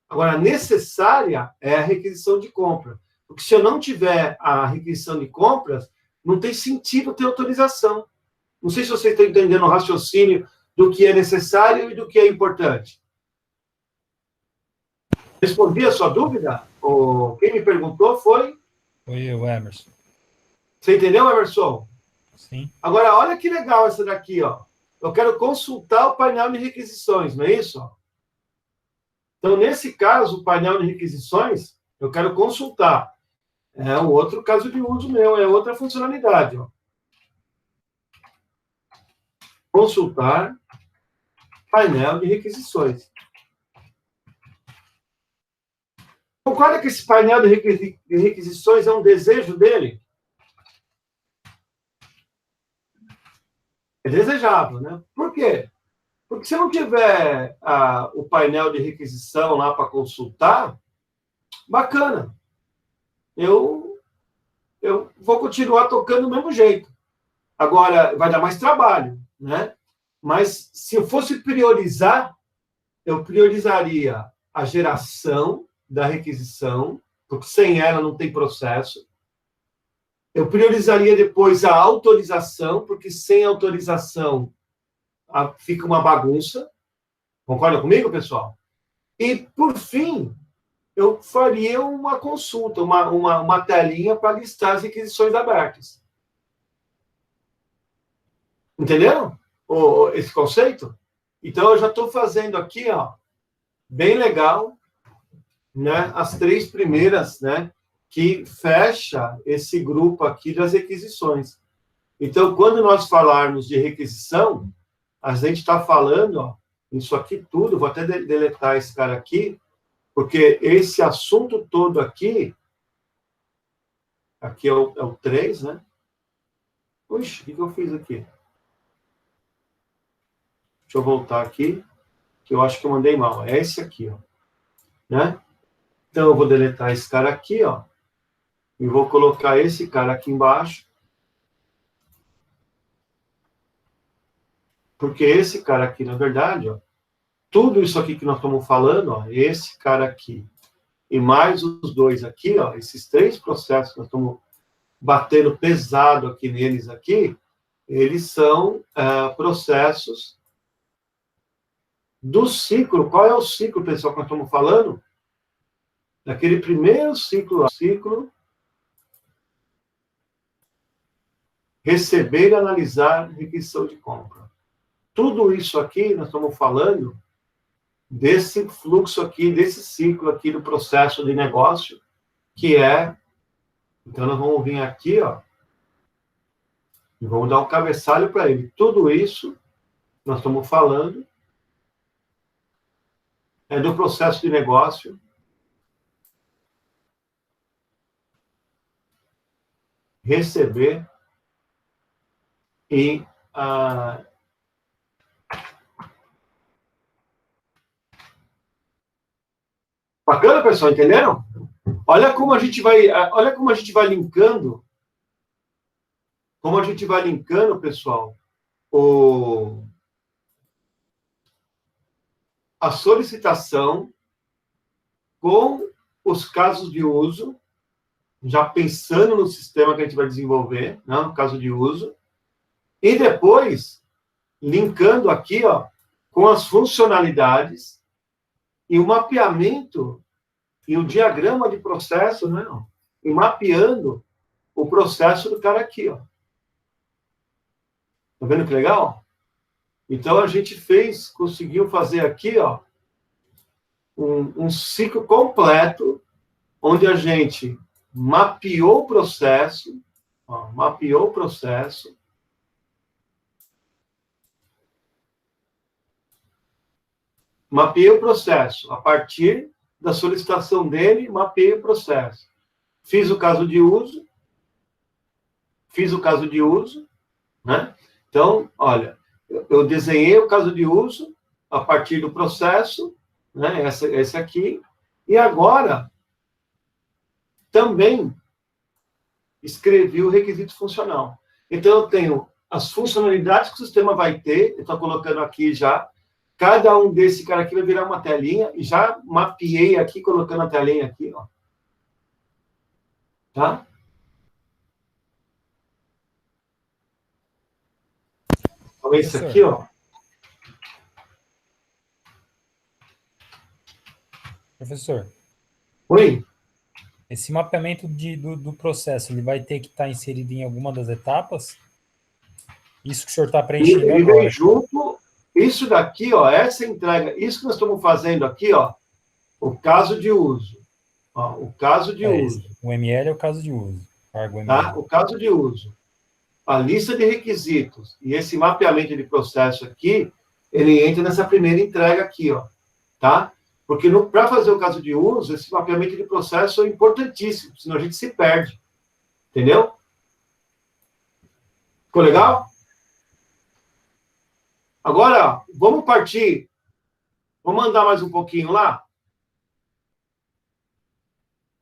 Agora, necessária é a requisição de compra. Porque se eu não tiver a requisição de compras, não tem sentido ter autorização. Não sei se vocês estão entendendo o raciocínio do que é necessário e do que é importante. Respondi a sua dúvida? Quem me perguntou foi... Foi o Emerson. Você entendeu, Emerson? Sim. Agora, olha que legal essa daqui, ó. Eu quero consultar o painel de requisições, não é isso? Então, nesse caso, o painel de requisições, eu quero consultar. É um outro caso de uso meu, é outra funcionalidade, ó. Consultar painel de requisições. Concorda que esse painel de requisições é um desejo dele? É desejável, né? Por quê? Porque se não tiver o painel de requisição lá para consultar, bacana. Eu vou continuar tocando do mesmo jeito. Agora, vai dar mais trabalho, né? Mas se eu fosse priorizar, eu priorizaria a geração da requisição, porque sem ela não tem processo. Eu priorizaria depois a autorização, porque sem autorização fica uma bagunça. Concorda comigo, pessoal? E, por fim, eu faria uma consulta, uma telinha para listar as requisições abertas. Entenderam esse conceito? Então, eu já estou fazendo aqui, ó, bem legal, né, as 3 primeiras, né, que fecha esse grupo aqui das requisições. Então, quando nós falarmos de requisição, a gente está falando, ó, isso aqui tudo, vou até deletar esse cara aqui, porque esse assunto todo aqui é o 3, né? Puxa, o que eu fiz aqui? Deixa eu voltar aqui, que eu acho que eu mandei mal. É esse aqui, ó. Né? Então, eu vou deletar esse cara aqui, ó, e vou colocar esse cara aqui embaixo, porque esse cara aqui, na verdade, ó, tudo isso aqui que nós estamos falando, ó, esse cara aqui, e mais os 2 aqui, ó, esses 3 processos que nós estamos batendo pesado aqui neles aqui, eles são processos do ciclo. Qual é o ciclo, pessoal, que nós estamos falando? Daquele primeiro ciclo, receber e analisar requisição de compra. Tudo isso aqui, nós estamos falando desse fluxo aqui, desse ciclo aqui do processo de negócio, que é... Então, nós vamos vir aqui, ó, e vamos dar um cabeçalho para ele. Tudo isso, nós estamos falando, é do processo de negócio, receber e Bacana, pessoal, entenderam? Olha como a gente vai linkando, pessoal, a solicitação com os casos de uso, já pensando no sistema que a gente vai desenvolver, né, no caso de uso, e depois linkando aqui, ó, com as funcionalidades e o mapeamento e o diagrama de processo, né, ó, e mapeando o processo do cara aqui, ó. Tá vendo que legal? Então, a gente conseguiu fazer aqui, ó, um ciclo completo, onde a gente mapeou o processo, ó, mapeou o processo, a partir da solicitação dele, mapeei o processo. Fiz o caso de uso, né? Então, olha, eu desenhei o caso de uso a partir do processo, né? Esse aqui, e agora também escrevi o requisito funcional. Então, eu tenho as funcionalidades que o sistema vai ter, eu estou colocando aqui já, cada um desse cara aqui vai virar uma telinha, e já mapeei aqui, colocando a telinha aqui, ó. Tá? Então, esse aqui, ó. Professor. Oi? Esse mapeamento do processo, ele vai ter que estar inserido em alguma das etapas? Isso que o senhor está preenchendo Ele agora. vem junto, isso daqui, ó, essa entrega, isso que nós estamos fazendo aqui, ó, o caso de uso. Ó, o caso de uso. O ML é o caso de uso. Cargo ML. Tá? O caso de uso. A lista de requisitos e esse mapeamento de processo aqui, ele entra nessa primeira entrega aqui, ó, tá? Porque para fazer o caso de uso, esse mapeamento de processo é importantíssimo, senão a gente se perde. Entendeu? Ficou legal? Agora, vamos partir. Vamos andar mais um pouquinho lá?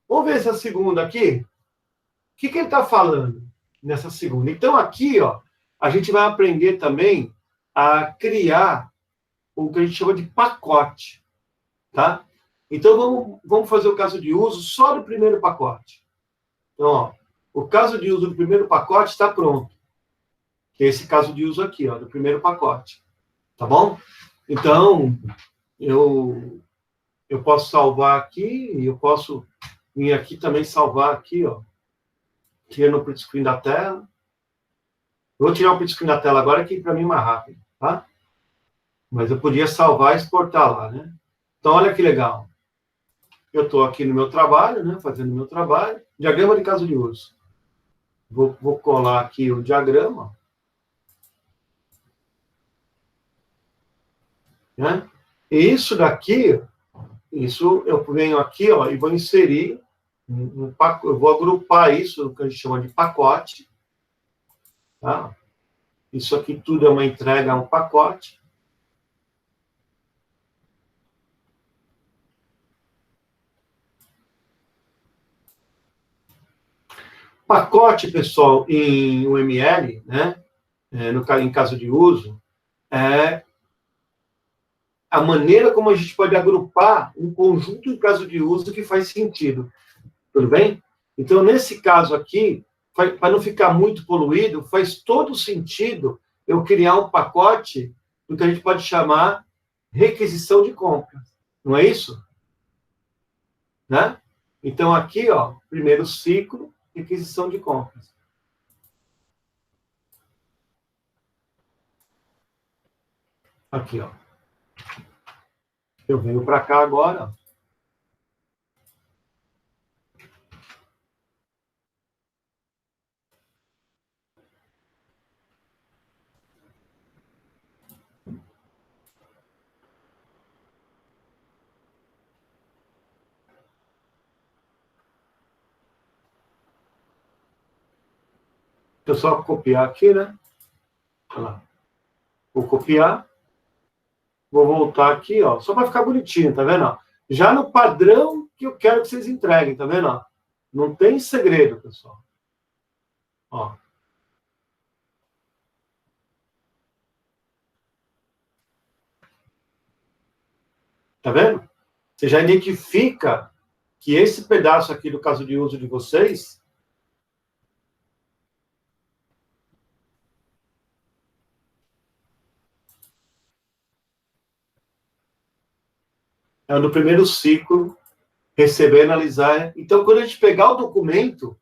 Vamos ver essa segunda aqui? O que ele está falando nessa segunda? Então, aqui, ó, a gente vai aprender também a criar o que a gente chama de pacote, tá? Então, vamos fazer o caso de uso só do primeiro pacote. Então, ó, o caso de uso do primeiro pacote está pronto. Que é esse caso de uso aqui, ó, do primeiro pacote. Tá bom? Então, eu posso salvar aqui, e eu posso vir aqui também salvar aqui, ó, tirando o print screen da tela. Eu vou tirar o print screen da tela agora, que para mim é mais rápido, tá? Mas eu podia salvar e exportar lá, né? Então, olha que legal. Eu estou aqui no meu trabalho, né? Fazendo o meu trabalho. Diagrama de caso de uso. Vou colar aqui o diagrama. Né? E isso daqui, eu venho aqui, ó, e vou inserir eu vou agrupar isso, que a gente chama de pacote. Tá? Isso aqui tudo é uma entrega a um pacote. Pacote, pessoal, em UML, né, em caso de uso, é a maneira como a gente pode agrupar um conjunto em caso de uso que faz sentido. Tudo bem? Então, nesse caso aqui, para não ficar muito poluído, faz todo sentido eu criar um pacote do que a gente pode chamar requisição de compra. Não é isso? Né? Então, aqui, ó, primeiro ciclo, requisição de compras. Aqui, ó. Eu venho para cá agora. Deixa eu só copiar aqui, né? Olha lá. Vou copiar. Vou voltar aqui, ó, só para ficar bonitinho, tá vendo? Ó? Já no padrão que eu quero que vocês entreguem, tá vendo? Ó? Não tem segredo, pessoal. Ó. Tá vendo? Você já identifica que esse pedaço aqui do caso de uso de vocês é o do primeiro ciclo, receber, analisar. Então, quando a gente pegar o documento,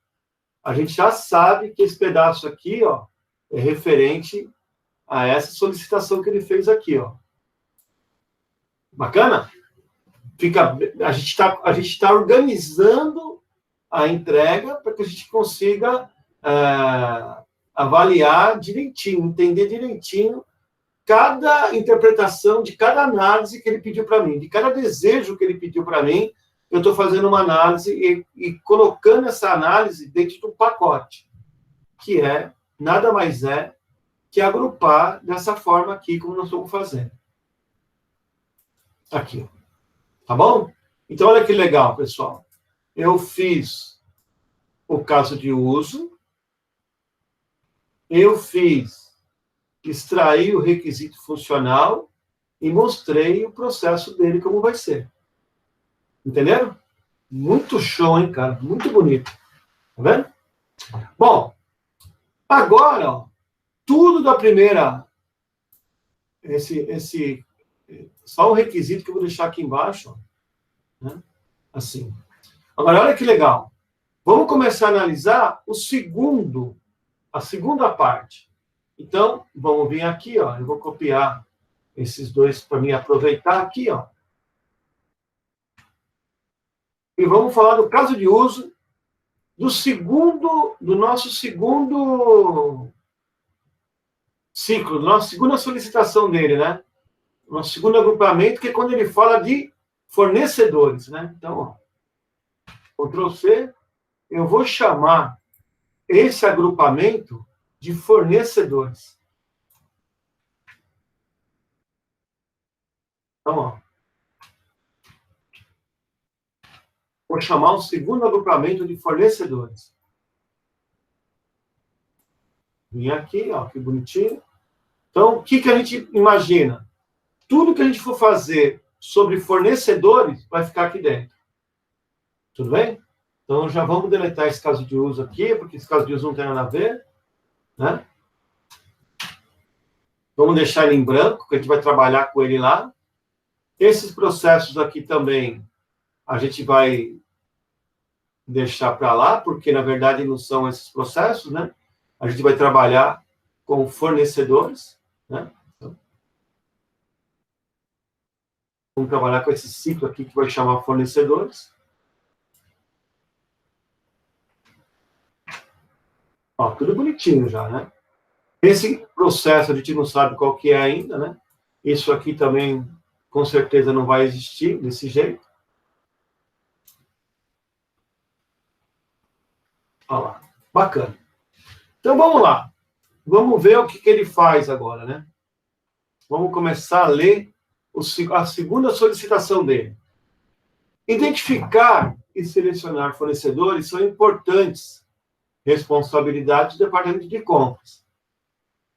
a gente já sabe que esse pedaço aqui, ó, é referente a essa solicitação que ele fez aqui, ó. Bacana? A gente está organizando a entrega para que a gente consiga avaliar direitinho, entender direitinho cada interpretação de cada análise que ele pediu para mim, de cada desejo que ele pediu para mim. Eu estou fazendo uma análise e colocando essa análise dentro de um pacote, que nada mais é que agrupar dessa forma aqui, como nós estamos fazendo. Aqui. Tá bom? Então, olha que legal, pessoal. Eu fiz o caso de uso, eu extraí o requisito funcional e mostrei o processo dele como vai ser. Entenderam? Muito show, hein, cara? Muito bonito. Tá vendo? Bom, agora, ó, tudo da primeira... Só o requisito que eu vou deixar aqui embaixo, ó, né? Assim. Agora, olha que legal. Vamos começar a analisar a segunda parte. Então, vamos vir aqui, ó. Eu vou copiar esses dois para mim aproveitar aqui, ó. E vamos falar do caso de uso do nosso segundo ciclo, da nossa segunda solicitação dele, né? Nosso segundo agrupamento, que é quando ele fala de fornecedores, né? Então, ó, Ctrl+C, eu vou chamar esse agrupamento de fornecedores. Então, ó, vou chamar um segundo agrupamento de fornecedores. Vim aqui, ó, que bonitinho. Então, o que a gente imagina? Tudo que a gente for fazer sobre fornecedores vai ficar aqui dentro. Tudo bem? Então, já vamos deletar esse caso de uso aqui, porque esse caso de uso não tem nada a ver, né? Vamos deixar ele em branco, que a gente vai trabalhar com ele lá. Esses processos aqui também a gente vai deixar para lá, porque, na verdade, não são esses processos, né? A gente vai trabalhar com fornecedores, né? Vamos trabalhar com esse ciclo aqui que vai chamar fornecedores. Ó, tudo bonitinho já, né? Esse processo a gente não sabe qual que é ainda, né? Isso aqui também, com certeza, não vai existir desse jeito. Olha lá, bacana. Então, vamos lá. Vamos ver o que ele faz agora, né? Vamos começar a ler a segunda solicitação dele. Identificar e selecionar fornecedores são importantes responsabilidades do departamento de compras.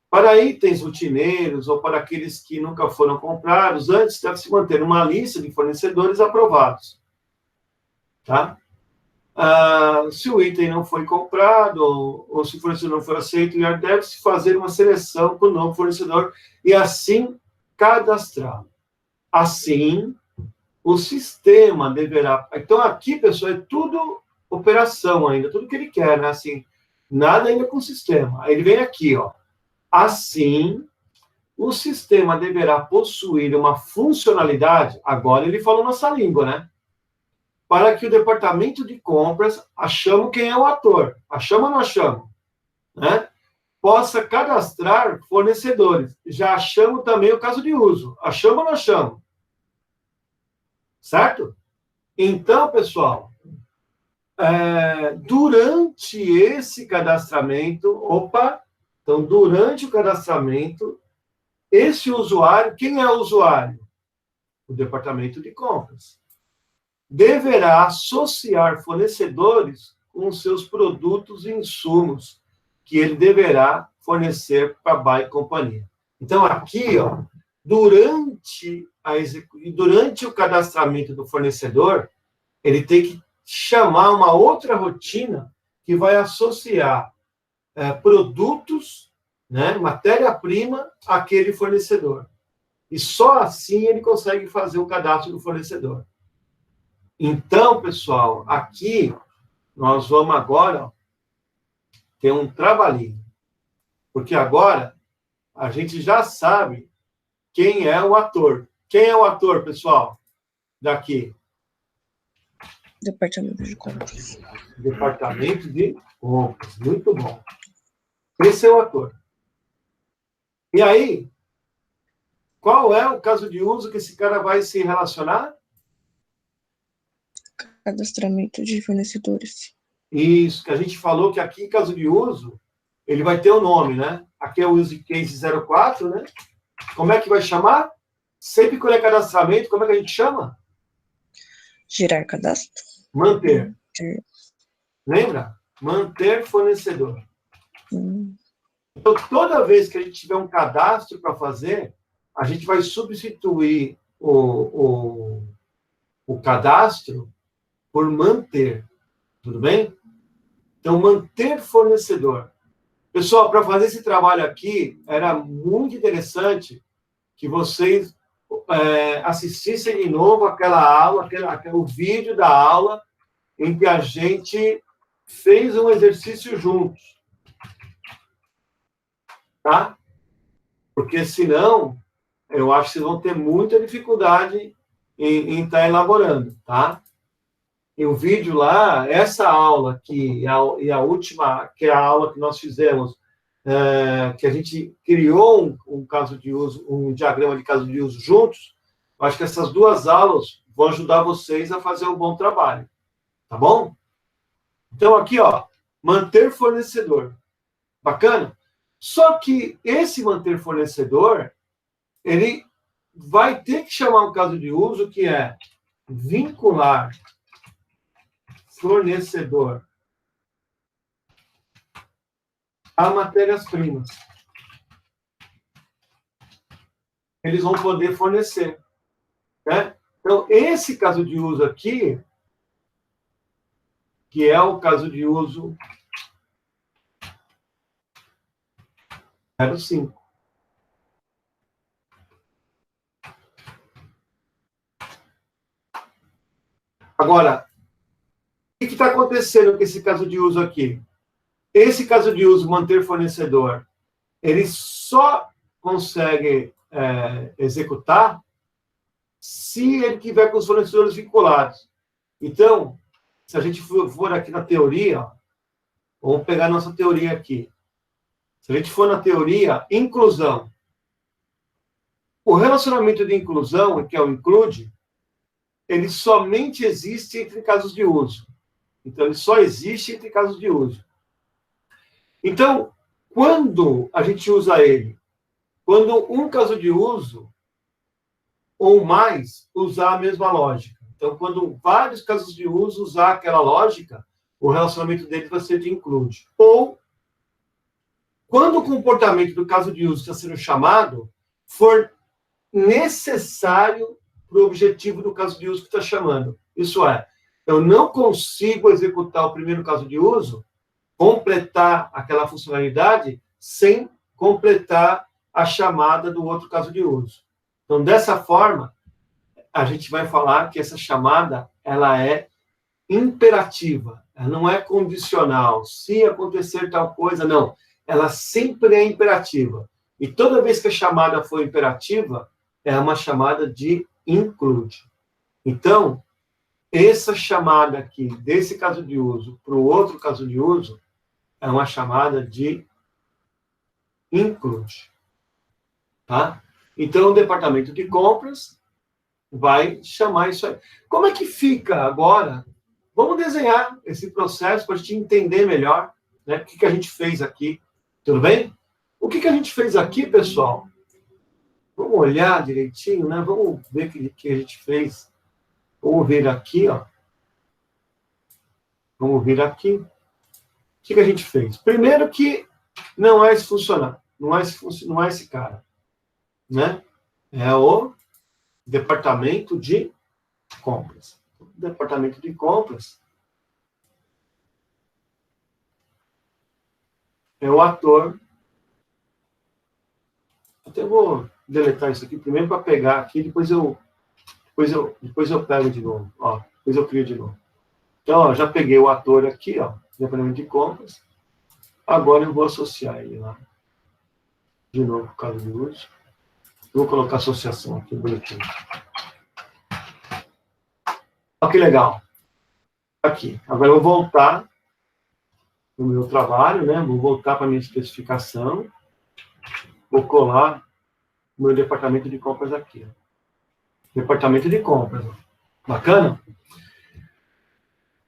Para itens rotineiros ou para aqueles que nunca foram comprados, antes deve-se manter uma lista de fornecedores aprovados. Tá? Se o item não foi comprado ou se o fornecedor não foi aceito, deve-se fazer uma seleção para o novo fornecedor e assim cadastrá-lo. Assim, o sistema deverá... Então, aqui, pessoal, é tudo operação ainda, tudo que ele quer, né? Assim, nada ainda com o sistema. Aí ele vem aqui, ó. Assim, o sistema deverá possuir uma funcionalidade, agora ele falou nossa língua, né? Para que o departamento de compras, achamos quem é o ator, achamos ou não achamos, né? Possa cadastrar fornecedores. Já achamos também o caso de uso. Achamos ou não achamos? Certo? Então, pessoal, durante esse cadastramento, durante o cadastramento, esse usuário, quem é o usuário? O departamento de compras. Deverá associar fornecedores com seus produtos e insumos que ele deverá fornecer para a BAE Companhia. Então, aqui, ó, durante o cadastramento do fornecedor, ele tem que chamar uma outra rotina que vai associar produtos, né, matéria-prima, àquele fornecedor. E só assim ele consegue fazer o cadastro do fornecedor. Então, pessoal, aqui nós vamos agora ter um trabalhinho. Porque agora a gente já sabe quem é o ator. Quem é o ator, pessoal? Daqui. Departamento de compras. Departamento de compras. Muito bom. Esse é o ator. E aí, qual é o caso de uso que esse cara vai se relacionar? Cadastramento de fornecedores. Isso, que a gente falou que aqui, em caso de uso, ele vai ter o nome, né? Aqui é o use case 04, né? Como é que vai chamar? Sempre quando é cadastramento, como é que a gente chama? Gerar cadastro. Manter. Lembra? Manter fornecedor. Então, toda vez que a gente tiver um cadastro para fazer, a gente vai substituir o cadastro por manter. Tudo bem? Então, manter fornecedor. Pessoal, para fazer esse trabalho aqui, era muito interessante que vocês assistissem de novo aquela aula, o vídeo da aula, em que a gente fez um exercício juntos. Tá? Porque, senão, eu acho que vocês vão ter muita dificuldade em estar elaborando, tá? E o vídeo lá, essa aula aqui e a última, que é a aula que nós fizemos, que a gente criou um caso de uso, um diagrama de caso de uso juntos, eu acho que essas duas aulas vão ajudar vocês a fazer um bom trabalho. Tá bom? Então, aqui, ó, manter fornecedor. Bacana? Só que esse manter fornecedor, ele vai ter que chamar um caso de uso que é vincular fornecedor a matérias-primas. Eles vão poder fornecer. Né? Então, esse caso de uso aqui, que é o caso de uso 05. Agora, o que está acontecendo com esse caso de uso aqui? Esse caso de uso, manter fornecedor, ele só consegue executar se ele tiver com os fornecedores vinculados. Então, se a gente for aqui na teoria, ó, vamos pegar a nossa teoria aqui. Se a gente for na teoria, inclusão. O relacionamento de inclusão, que é o include, ele somente existe entre casos de uso. Então, ele só existe entre casos de uso. Então, quando a gente usa ele? Quando um caso de uso ou mais usar a mesma lógica. Então, quando vários casos de uso usar aquela lógica, o relacionamento deles vai ser de include. Ou, quando o comportamento do caso de uso está sendo chamado, for necessário para o objetivo do caso de uso que está chamando. Isso é, eu não consigo executar o primeiro caso de uso, completar aquela funcionalidade, sem completar a chamada do outro caso de uso. Então, dessa forma, a gente vai falar que essa chamada, ela é imperativa, ela não é condicional. Se acontecer tal coisa, não. Ela sempre é imperativa. E toda vez que a chamada for imperativa, é uma chamada de include. Então, essa chamada aqui, desse caso de uso para o outro caso de uso, é uma chamada de include. Tá? Então, o departamento de compras vai chamar isso aí. Como é que fica agora? Vamos desenhar esse processo para a gente entender melhor, né, o que a gente fez aqui. Tudo bem? O que a gente fez aqui, pessoal? Vamos olhar direitinho, né? Vamos ver o que a gente fez. Vamos ver aqui, ó. Vamos vir aqui. O que a gente fez? Primeiro que não é esse funcionário, não é esse cara, né? É o departamento de compras. O departamento de compras é o ator. Até vou deletar isso aqui primeiro para pegar aqui, depois eu pego de novo, ó, depois eu crio de novo. Então, ó, já peguei o ator aqui, ó, departamento de compras. Agora eu vou associar ele lá. De novo, por causa de hoje. Vou colocar associação aqui, bonitinho. Olha que legal. Aqui. Agora eu vou voltar no meu trabalho, né? Vou voltar para a minha especificação. Vou colar o meu departamento de compras aqui. Ó. Departamento de compras. Ó. Bacana?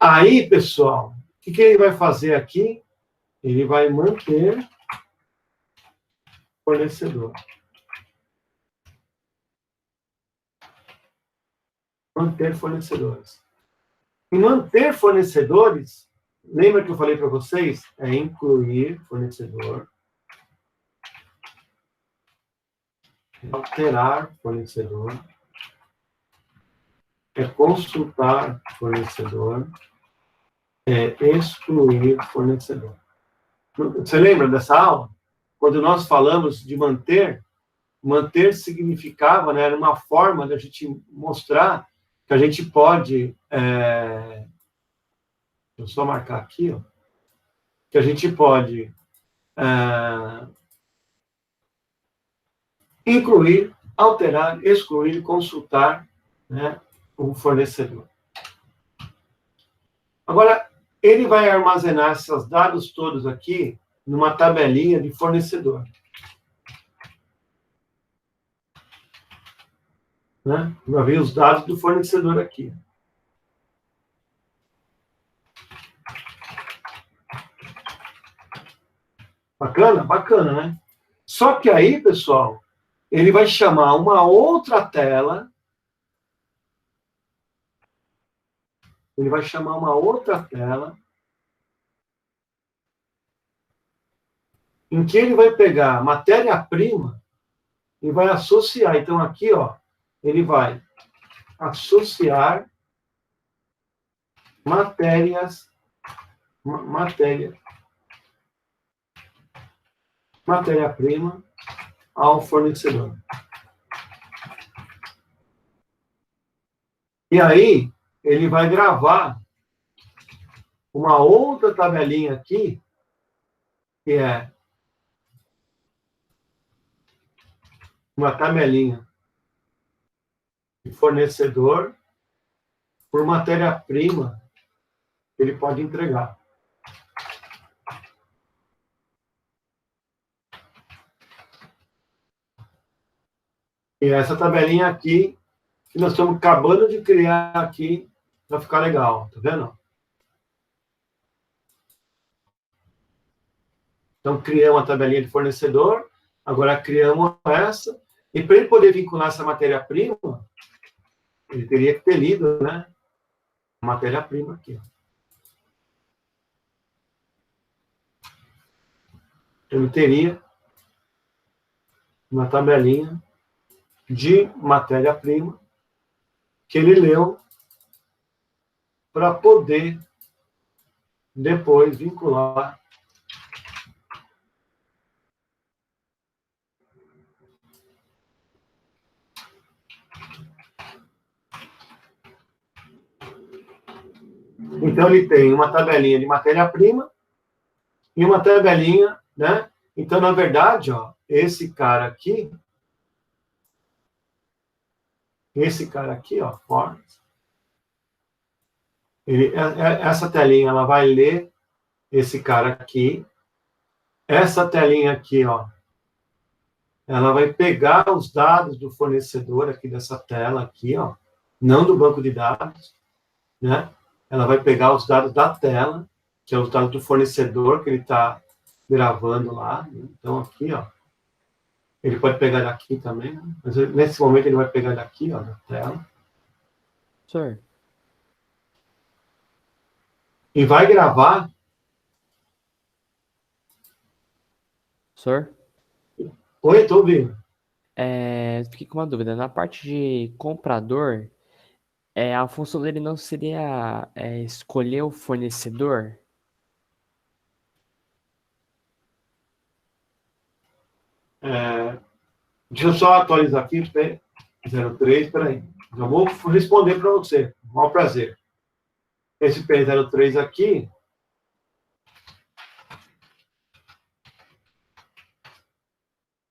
Aí, pessoal, o que ele vai fazer aqui? Ele vai manter fornecedor. Manter fornecedores. E manter fornecedores, lembra que eu falei para vocês? É incluir fornecedor. Alterar fornecedor. É consultar fornecedor. É excluir fornecedor. Você lembra dessa aula? Quando nós falamos de manter, manter significava, né, era uma forma de a gente mostrar que a gente pode, deixa eu só marcar aqui, ó, que a gente pode incluir, alterar, excluir, consultar, né, o fornecedor. Agora, ele vai armazenar esses dados todos aqui numa tabelinha de fornecedor. Né? Vai ver os dados do fornecedor aqui. Bacana? Bacana, né? Só que aí, pessoal, ele vai chamar uma outra tela. Ele vai chamar uma outra tela em que ele vai pegar matéria-prima e vai associar. Então, aqui, ó, ele vai associar matéria-prima ao fornecedor. E aí, ele vai gravar uma outra tabelinha aqui, que é uma tabelinha de fornecedor por matéria-prima que ele pode entregar. E essa tabelinha aqui, que nós estamos acabando de criar aqui, para ficar legal, tá vendo? Então, criamos uma tabelinha de fornecedor, agora criamos essa, e para ele poder vincular essa matéria-prima, ele teria que ter lido, né? A matéria-prima aqui. Ele teria uma tabelinha de matéria-prima que ele leu para poder depois vincular Então, ele tem uma tabelinha de matéria-prima e uma tabelinha, né? Então, na verdade, ó, esse cara aqui, ó, formas, essa telinha, ela vai ler esse cara aqui. Essa telinha aqui, ó, ela vai pegar os dados do fornecedor aqui dessa tela aqui, ó, não do banco de dados, né? Ela vai pegar os dados da tela, que é os dados do fornecedor que ele está gravando lá. Né? Então, aqui, ó, Ele pode pegar daqui também, né? Mas nesse momento ele vai pegar daqui, ó, da tela. Senhor, E vai gravar. senhor, Oi, tô ouvindo. fiquei com uma dúvida. Na parte de comprador, a função dele não seria escolher o fornecedor? Deixa eu só atualizar aqui, 03, peraí. Já vou responder para você. Maior prazer. Esse P03 aqui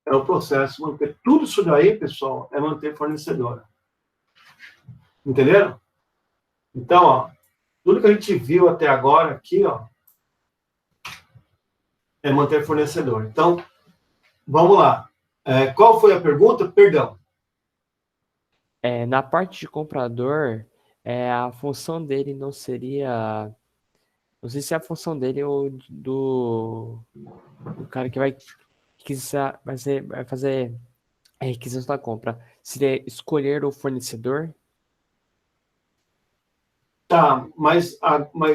é o processo manter. Tudo isso daí, pessoal, é manter fornecedora. Entenderam? Então, ó, tudo que a gente viu até agora aqui, ó, é manter fornecedor. Então, vamos lá. Qual foi a pergunta? Perdão. Na parte de comprador, a função dele não seria. Não sei se é a função dele ou do cara que vai fazer a requisição da compra. Seria escolher o fornecedor? Tá, mas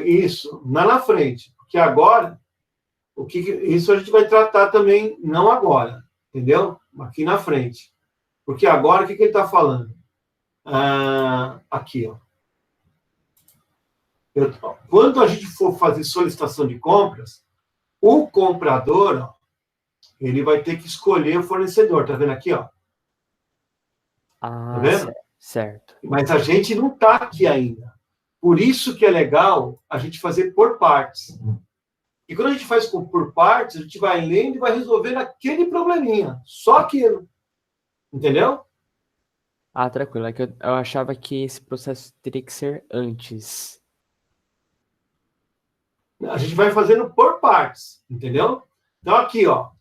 isso, lá na frente. Porque agora, isso a gente vai tratar também, não agora, entendeu? Aqui na frente. Porque agora, o que ele está falando? Aqui, ó. Quando a gente for fazer solicitação de compras, o comprador, ó, ele vai ter que escolher o fornecedor. Tá vendo aqui, ó? Tá vendo? Certo. Mas a gente não está aqui ainda. Por isso que é legal a gente fazer por partes. E quando a gente faz por partes, a gente vai lendo e vai resolvendo aquele probleminha. Só aquilo. Entendeu? Tranquilo. É que eu achava que esse processo teria que ser antes. A gente vai fazendo por partes. Entendeu? Então, aqui, ó.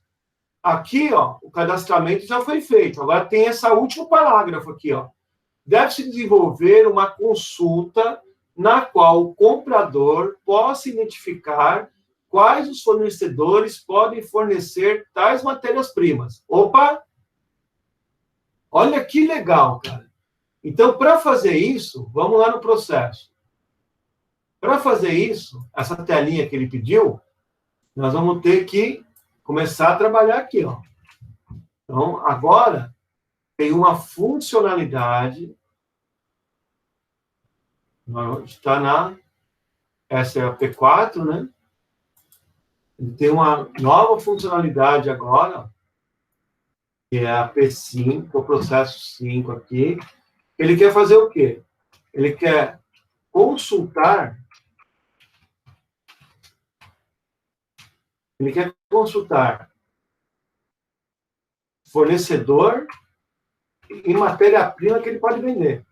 Aqui, ó, o cadastramento já foi feito. Agora tem essa último parágrafo aqui, ó. Deve-se desenvolver uma consulta na qual o comprador possa identificar quais os fornecedores podem fornecer tais matérias-primas. Opa! Olha que legal, cara. Então, para fazer isso, vamos lá no processo. Para fazer isso, essa telinha que ele pediu, nós vamos ter que começar a trabalhar aqui, ó. Então, agora, tem uma funcionalidade. Está essa é a P4, né? Ele tem uma nova funcionalidade agora, que é a P5, o processo 5 aqui. Ele quer fazer o quê? Ele quer consultar. Ele quer consultar fornecedor e matéria-prima que ele pode vender.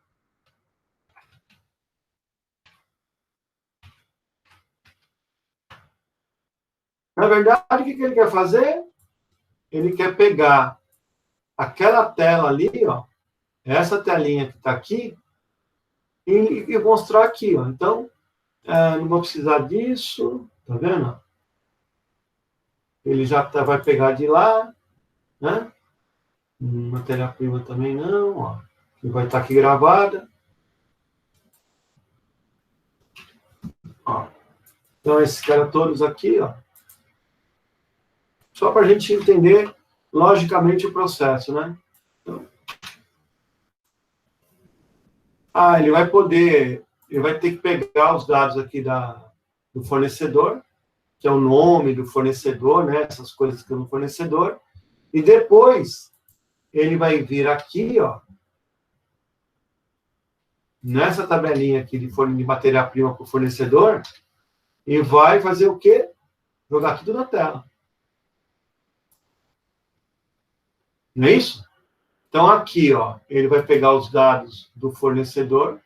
Na verdade, o que ele quer fazer? Ele quer pegar aquela tela ali, ó, essa telinha que está aqui, e mostrar aqui, ó. Então, não vou precisar disso, tá vendo? Ele já vai pegar de lá, né? Matéria-prima também não, ó. Que vai estar aqui gravada. Ó. Então, esses caras todos aqui, ó. Só para a gente entender logicamente o processo, né? Então, ele vai ter que pegar os dados aqui do fornecedor, que é o nome do fornecedor, né? Essas coisas que é no fornecedor, e depois ele vai vir aqui, ó, nessa tabelinha aqui de matéria-prima para o fornecedor, e vai fazer o quê? Jogar tudo na tela. Não é isso? Então, aqui, ó, ele vai pegar os dados do fornecedor,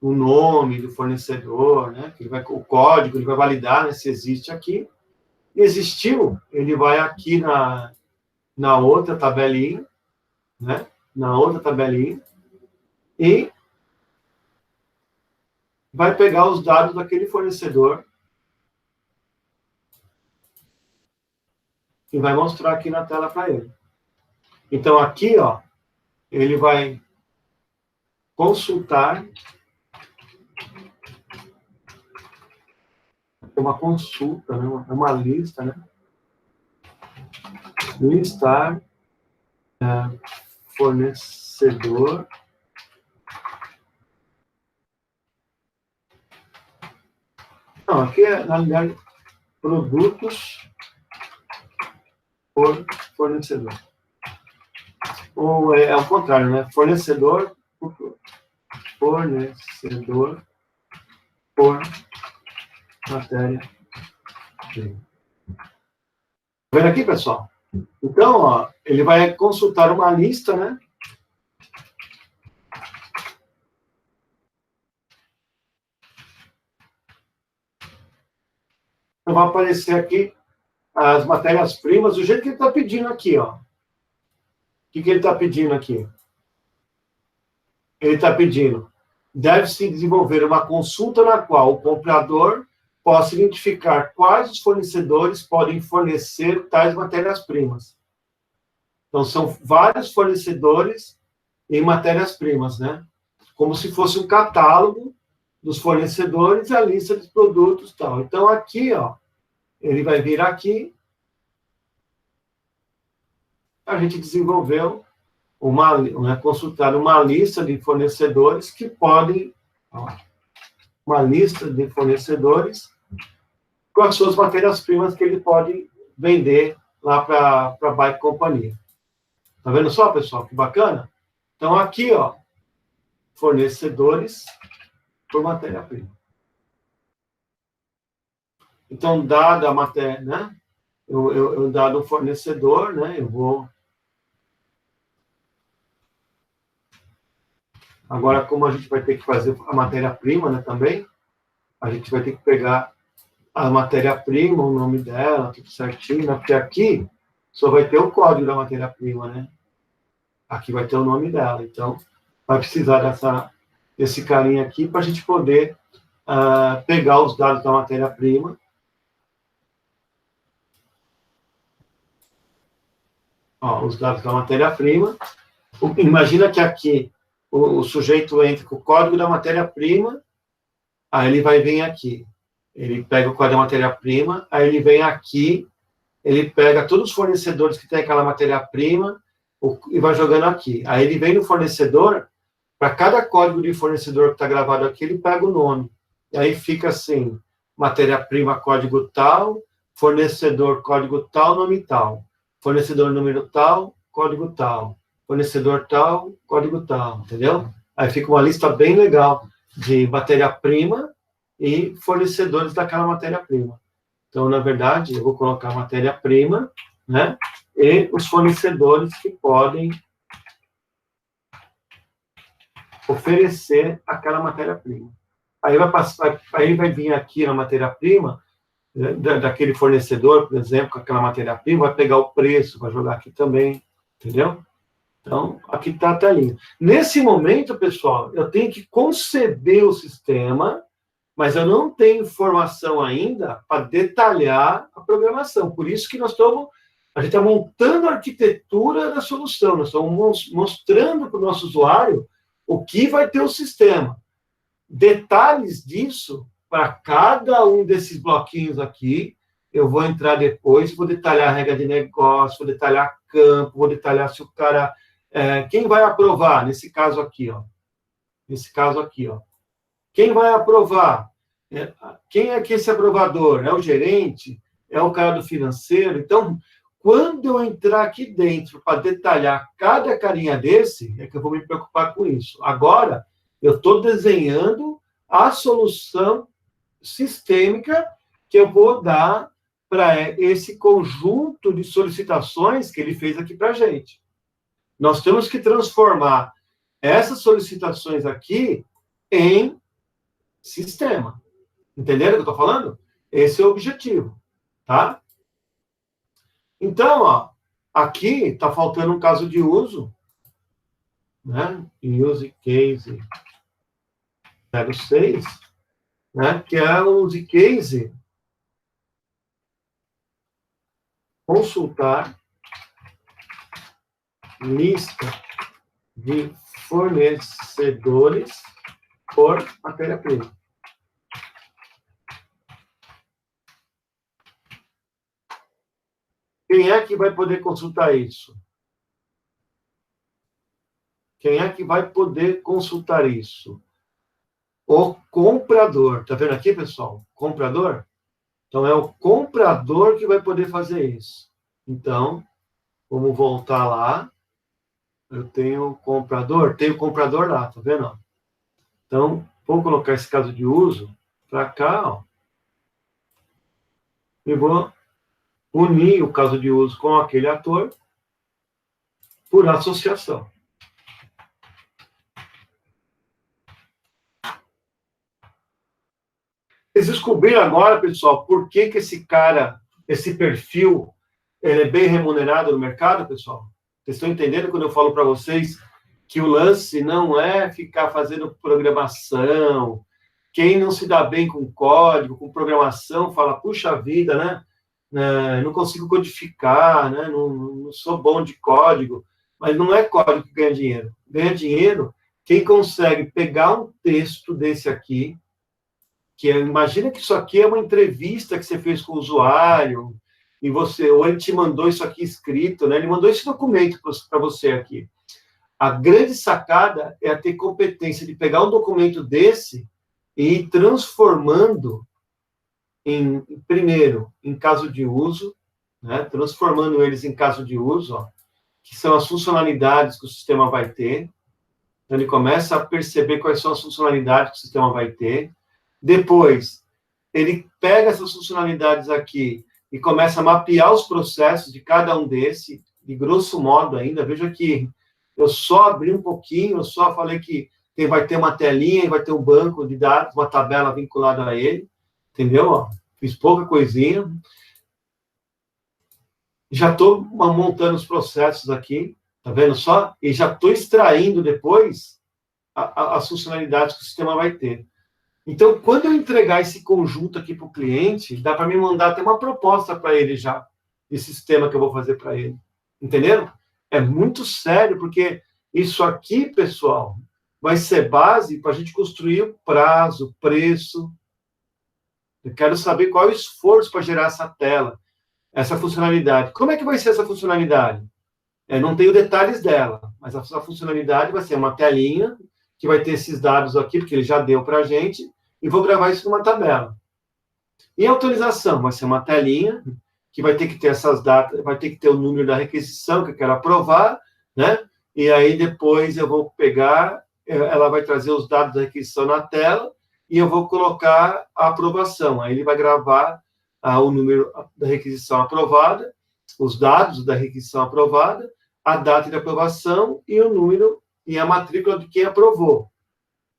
o nome do fornecedor, né? O código, ele vai validar, né, se existe aqui. Existiu, ele vai aqui na outra tabelinha, né? Na outra tabelinha, e vai pegar os dados daquele fornecedor. e vai mostrar aqui na tela para ele. Então, aqui, ó, ele vai consultar. Uma consulta, né? Uma lista, né? Listar fornecedor. Não, aqui é, na realidade, produtos por fornecedor. Ou é o contrário, né? Fornecedor por matéria. Tá vendo aqui, pessoal? Então, ó, ele vai consultar uma lista, né? Então, vai aparecer aqui as matérias-primas, do jeito que ele está pedindo aqui, ó. O que ele está pedindo aqui? Ele está pedindo, deve-se desenvolver uma consulta na qual o comprador possa identificar quais os fornecedores podem fornecer tais matérias-primas. Então, são vários fornecedores em matérias-primas, né? Como se fosse um catálogo dos fornecedores e a lista de produtos e tal. Então, aqui, ó, ele vai vir aqui. A gente desenvolveu consultar uma lista de fornecedores que podem, ó, uma lista de fornecedores com as suas matérias-primas que ele pode vender lá para a Bike Companhia. Tá vendo só, pessoal? Que bacana? Então, aqui, ó, fornecedores por matéria-prima. Então, dada a matéria, né? Eu dado o fornecedor, né? Eu vou... Agora, como a gente vai ter que fazer a matéria-prima, né, também, a gente vai ter que pegar a matéria-prima, o nome dela, tudo certinho, né? Porque aqui só vai ter o código da matéria-prima, né? Aqui vai ter o nome dela. Então, vai precisar desse carinha aqui para a gente poder pegar os dados da matéria-prima. Ó, os dados da matéria-prima. Imagina que aqui o sujeito entra com o código da matéria-prima, aí ele vai vir aqui. Ele pega o código da matéria-prima, aí ele vem aqui, ele pega todos os fornecedores que tem aquela matéria-prima e vai jogando aqui. Aí ele vem no fornecedor, para cada código de fornecedor que está gravado aqui, ele pega o nome. E aí fica assim, matéria-prima, código tal, fornecedor, código tal, nome tal. Fornecedor, número tal, código tal. Fornecedor tal, código tal, entendeu? Aí fica uma lista bem legal de matéria-prima e fornecedores daquela matéria-prima. Então, na verdade, eu vou colocar matéria-prima, né? E os fornecedores que podem oferecer aquela matéria-prima. Aí vai vir aqui na matéria-prima, daquele fornecedor, por exemplo, com aquela matéria-prima, vai pegar o preço, vai jogar aqui também, entendeu? Então, aqui está a telinha. Nesse momento, pessoal, eu tenho que conceber o sistema, mas eu não tenho informação ainda para detalhar a programação. Por isso que a gente está montando a arquitetura da solução, nós estamos mostrando para o nosso usuário o que vai ter o sistema. Detalhes disso, para cada um desses bloquinhos aqui, eu vou entrar depois, vou detalhar a regra de negócio, vou detalhar campo, vou detalhar se o cara... quem vai aprovar, nesse caso aqui, ó. Nesse caso aqui, ó. Quem vai aprovar? Quem é que esse aprovador? É o gerente? É o cara do financeiro? Então, quando eu entrar aqui dentro para detalhar cada carinha desse, é que eu vou me preocupar com isso. Agora, eu estou desenhando a solução sistêmica que eu vou dar para esse conjunto de solicitações que ele fez aqui para a gente. Nós temos que transformar essas solicitações aqui em sistema. Entenderam o que eu estou falando? Esse é o objetivo, tá? Então, ó, aqui está faltando um caso de uso, né? Use case 06, né? Que é o use case consultar lista de fornecedores por matéria-prima. Quem é que vai poder consultar isso? Quem é que vai poder consultar isso? O comprador. Tá vendo aqui, pessoal? Comprador? Então, é o comprador que vai poder fazer isso. Então, vamos voltar lá. Eu tenho o comprador. Tem o comprador lá, tá vendo? Então, vou colocar esse caso de uso para cá, ó. E vou unir o caso de uso com aquele ator por associação. Vocês descobriram agora, pessoal, por que esse cara, esse perfil, ele é bem remunerado no mercado, pessoal? Vocês estão entendendo quando eu falo para vocês que o lance não é ficar fazendo programação. Quem não se dá bem com código, com programação, fala, puxa vida, né? Não consigo codificar, né? Não sou bom de código. Mas não é código que ganha dinheiro. Ganha dinheiro quem consegue pegar um texto desse aqui, imagina que isso aqui é uma entrevista que você fez com o usuário, ou ele te mandou isso aqui escrito, né? Ele mandou esse documento para você aqui. A grande sacada é ter competência de pegar um documento desse e ir transformando primeiro, em caso de uso, né? Transformando eles em caso de uso, ó, que são as funcionalidades que o sistema vai ter. Então, ele começa a perceber quais são as funcionalidades que o sistema vai ter. Depois, ele pega essas funcionalidades aqui e começa a mapear os processos de cada um desse, de grosso modo ainda. Veja que eu só abri um pouquinho, eu só falei que vai ter uma telinha e vai ter um banco de dados, uma tabela vinculada a ele, entendeu? Ó, fiz pouca coisinha. Já estou montando os processos aqui, tá vendo só? E já estou extraindo depois as funcionalidades que o sistema vai ter. Então, quando eu entregar esse conjunto aqui para o cliente, dá para me mandar até uma proposta para ele já, de sistema que eu vou fazer para ele. Entenderam? É muito sério, porque isso aqui, pessoal, vai ser base para a gente construir o prazo, preço. Eu quero saber qual é o esforço para gerar essa tela, essa funcionalidade. Como é que vai ser essa funcionalidade? Não tenho detalhes dela, mas a funcionalidade vai ser uma telinha que vai ter esses dados aqui, porque ele já deu para a gente, e vou gravar isso numa tabela. E a autorização vai ser uma telinha que vai ter que ter essas datas, vai ter que ter o número da requisição que eu quero aprovar, né? E aí depois eu vou pegar, ela vai trazer os dados da requisição na tela e eu vou colocar a aprovação. Aí ele vai gravar o número da requisição aprovada, os dados da requisição aprovada, a data de aprovação e o número e a matrícula de quem aprovou.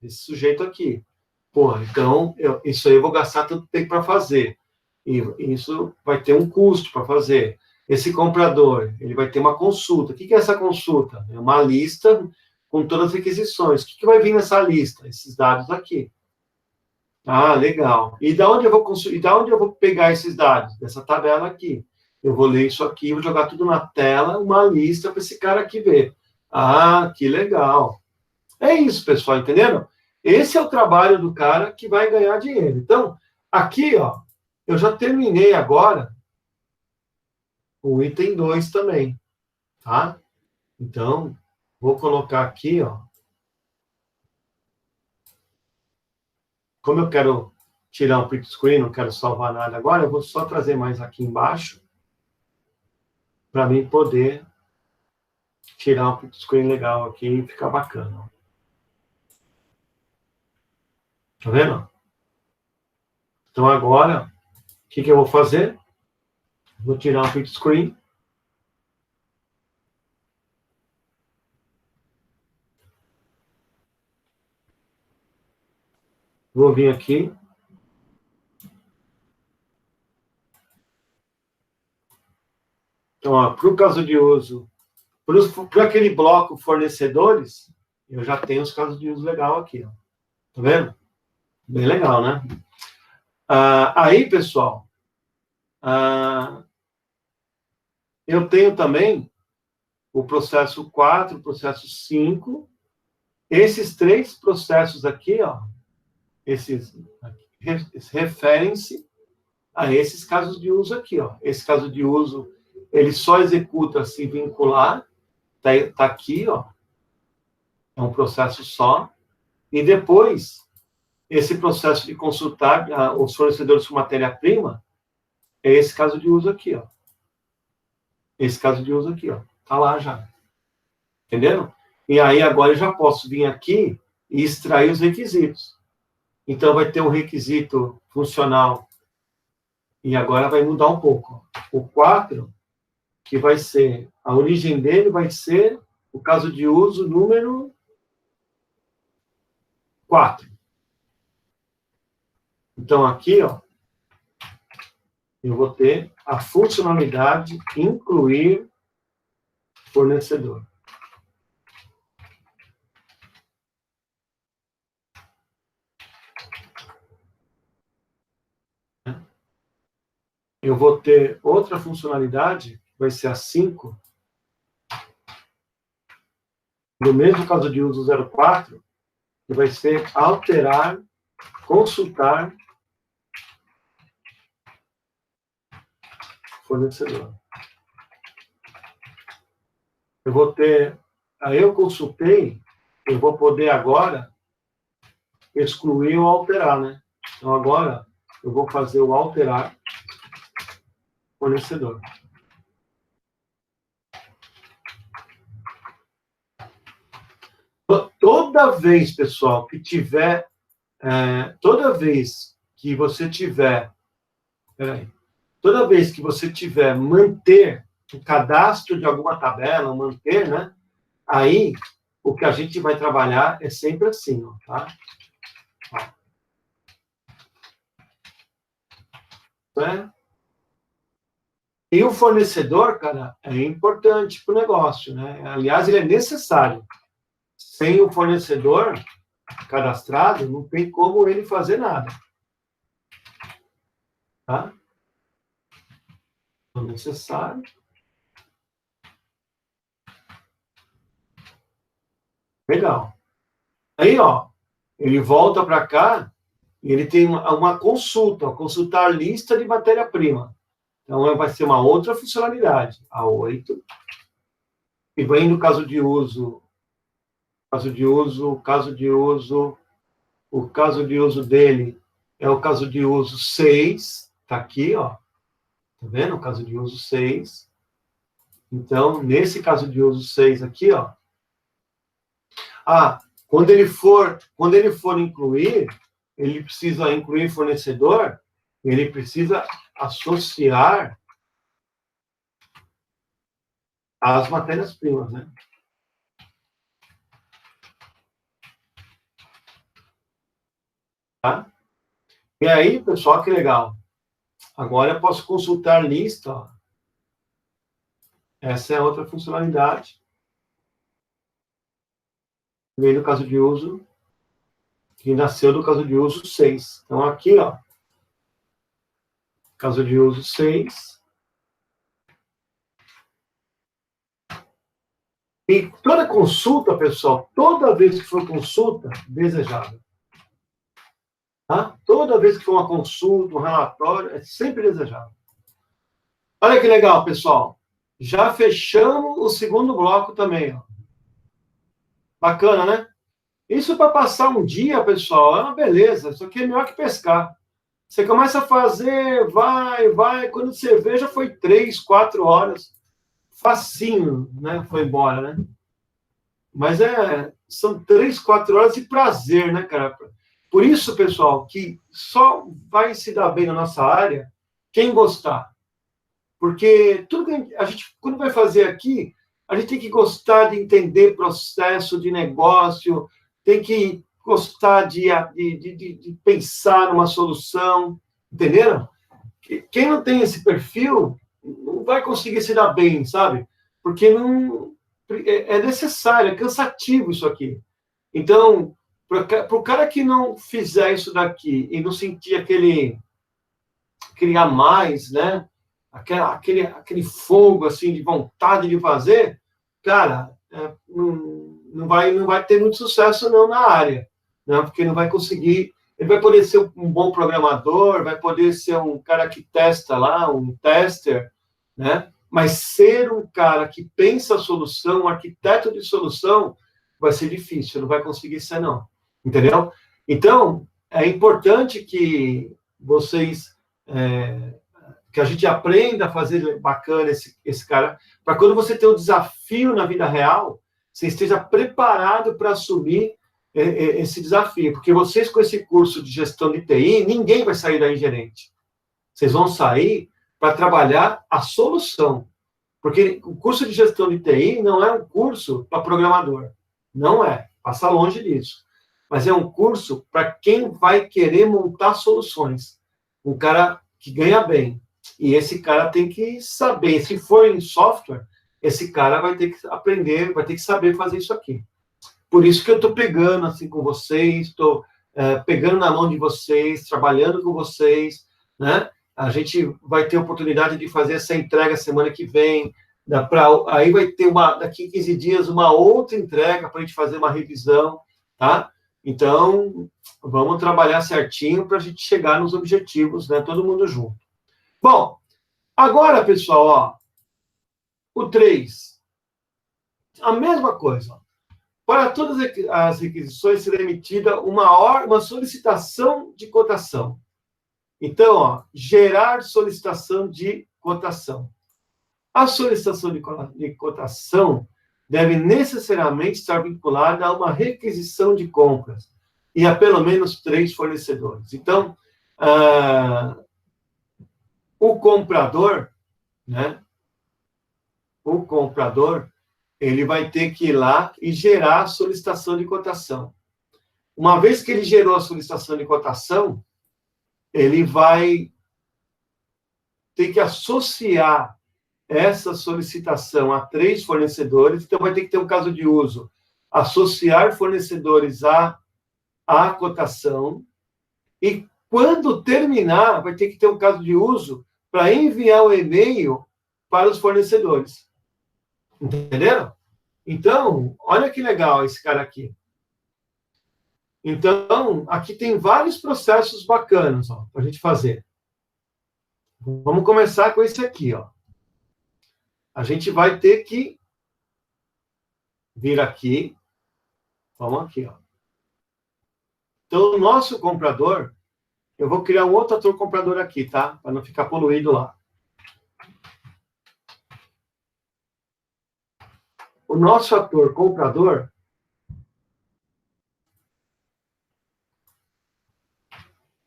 Esse sujeito aqui. Porra, então, isso aí eu vou gastar tanto tempo para fazer. E isso vai ter um custo para fazer. Esse comprador, ele vai ter uma consulta. O que é essa consulta? É uma lista com todas as requisições. O que vai vir nessa lista? Esses dados aqui. Ah, legal. E da onde eu vou pegar esses dados? Dessa tabela aqui. Eu vou ler isso aqui, vou jogar tudo na tela, uma lista para esse cara aqui ver. Ah, que legal. É isso, pessoal, entenderam? Esse é o trabalho do cara que vai ganhar dinheiro. Então, aqui, ó, eu já terminei agora o item 2 também, tá? Então, vou colocar aqui, ó. Como eu quero tirar um print screen, não quero salvar nada agora, eu vou só trazer mais aqui embaixo para mim poder tirar um print screen legal aqui e ficar bacana. Tá vendo? Então, agora, o que eu vou fazer? Vou tirar um print screen. Vou vir aqui. Então, para o caso de uso, para aquele bloco fornecedores, eu já tenho os casos de uso legal aqui. Ó. Tá vendo? Bem legal, né? Aí, pessoal, eu tenho também o processo 4, o processo 5. Esses 3 processos aqui, ó, esses referem-se a esses casos de uso aqui, ó. Esse caso de uso, ele só executa se vincular, tá aqui, ó. É um processo só. E depois, esse processo de consultar os fornecedores com matéria-prima, é esse caso de uso aqui, ó. Esse caso de uso aqui, ó. Tá lá já. Entendendo? E aí, agora eu já posso vir aqui e extrair os requisitos. Então, vai ter um requisito funcional. E agora vai mudar um pouco. O 4, que vai ser, a origem dele vai ser o caso de uso número 4. Então, aqui, ó, eu vou ter a funcionalidade incluir fornecedor. Eu vou ter outra funcionalidade, que vai ser a 5, no mesmo caso de uso 04, que vai ser alterar, consultar fornecedor. Eu vou ter, aí eu consultei, eu vou poder agora excluir ou alterar, né? Então agora eu vou fazer o alterar fornecedor. Toda vez, pessoal, que tiver, toda vez que você tiver, toda vez que você tiver manter o cadastro de alguma tabela, manter, né? Aí, o que a gente vai trabalhar é sempre assim, ó, tá? E o fornecedor, cara, é importante para o negócio, né? Aliás, ele é necessário. Sem o fornecedor cadastrado, não tem como ele fazer nada. Tá? É necessário. Legal. Aí, ó, ele volta para cá e ele tem uma consulta, consultar lista de matéria-prima. Então, vai ser uma outra funcionalidade, a 8. E vem no caso de uso, o caso de uso dele é o caso de uso 6, tá aqui, ó. Tá vendo? O caso de uso 6. Então, nesse caso de uso 6 aqui, ó. Quando ele for incluir, ele precisa incluir fornecedor, ele precisa associar as matérias-primas, né? Tá? E aí, pessoal, que legal. Agora eu posso consultar lista, ó. Essa é outra funcionalidade. Veio do caso de uso, que nasceu do caso de uso 6. Então, aqui, ó, caso de uso 6. E toda consulta, pessoal, toda vez que for consulta, desejável. Tá? Toda vez que for uma consulta, um relatório, é sempre desejável. Olha que legal, pessoal. Já fechamos o segundo bloco também, ó. Bacana, né? Isso para passar um dia, pessoal, é uma beleza. Isso aqui é melhor que pescar. Você começa a fazer, vai. Quando você vê, já foi 3, 4 horas. Facinho, né? Foi embora, né? Mas são 3, 4 horas de prazer, né, cara? Por isso, pessoal, que só vai se dar bem na nossa área quem gostar. Porque tudo que a gente, quando vai fazer aqui, a gente tem que gostar de entender processo de negócio, tem que gostar de pensar numa solução, entenderam? Quem não tem esse perfil não vai conseguir se dar bem, sabe? Porque não é necessário, é cansativo isso aqui. Então, para o cara que não fizer isso daqui e não sentir aquele a mais, né? aquele fogo, assim, de vontade de fazer, cara, não vai ter muito sucesso, não, na área, né? Porque não vai conseguir. Ele vai poder ser um bom programador, vai poder ser um cara que testa lá, um tester, né? Mas ser um cara que pensa a solução, um arquiteto de solução, vai ser difícil, não vai conseguir ser, não. Entendeu? Então, é importante que vocês, que a gente aprenda a fazer bacana esse cara, para quando você tem um desafio na vida real, você esteja preparado para assumir esse desafio. Porque vocês, com esse curso de gestão de TI, ninguém vai sair daí gerente. Vocês vão sair para trabalhar a solução. Porque o curso de gestão de TI não é um curso para programador. Não é. Passa longe disso. Mas é um curso para quem vai querer montar soluções. Um cara que ganha bem. E esse cara tem que saber. Se for em software, esse cara vai ter que aprender, vai ter que saber fazer isso aqui. Por isso que eu estou pegando assim com vocês, estou pegando na mão de vocês, trabalhando com vocês, né? A gente vai ter oportunidade de fazer essa entrega semana que vem. Aí vai ter daqui a 15 dias uma outra entrega para a gente fazer uma revisão, tá? Então, vamos trabalhar certinho para a gente chegar nos objetivos, né? Todo mundo junto. Bom, agora, pessoal, ó, o 3. A mesma coisa. Ó. Para todas as requisições será emitida uma solicitação de cotação. Então, ó, gerar solicitação de cotação. A solicitação de cotação deve necessariamente estar vinculada a uma requisição de compras e a pelo menos 3 fornecedores. Então, o comprador, né? O comprador, ele vai ter que ir lá e gerar a solicitação de cotação. Uma vez que ele gerou a solicitação de cotação, ele vai ter que associar essa solicitação a 3 fornecedores, então vai ter que ter um caso de uso, associar fornecedores à cotação, e quando terminar, vai ter que ter um caso de uso para enviar o e-mail para os fornecedores. Entenderam? Então, olha que legal esse cara aqui. Então, aqui tem vários processos bacanas para a gente fazer. Vamos começar com esse aqui, ó. A gente vai ter que vir aqui. Vamos aqui, ó. Então, o nosso comprador, eu vou criar um outro ator comprador aqui, tá? Para não ficar poluído lá. O nosso ator comprador,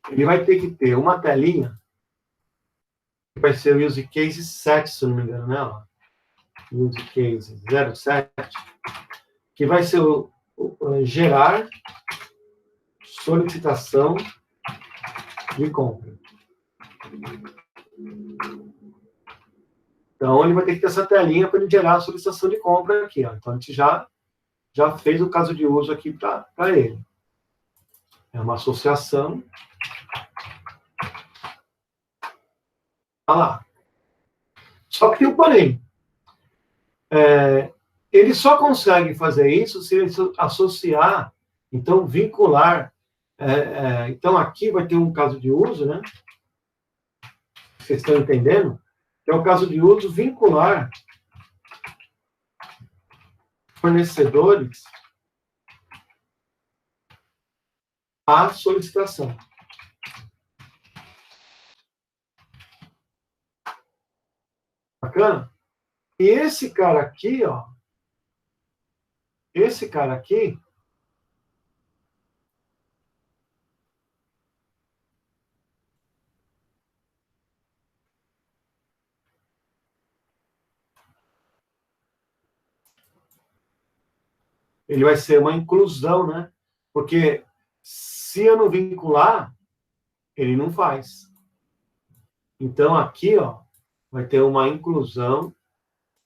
ele vai ter que ter uma telinha, que vai ser o use case 7, se não me engano, né? Ó. Use case 07, que vai ser o gerar solicitação de compra. Então, ele vai ter que ter essa telinha para ele gerar a solicitação de compra aqui. Ó. Então, a gente já fez o caso de uso aqui para ele. É uma associação. Olha lá. Só que tem um porém. Ele só consegue fazer isso se ele associar, então, vincular. Então, aqui vai ter um caso de uso, né? Vocês estão entendendo? É o caso de uso vincular fornecedores à solicitação. Bacana? E esse cara aqui, ó, esse cara aqui, ele vai ser uma inclusão, né? Porque se eu não vincular, ele não faz. Então, aqui, ó, vai ter uma inclusão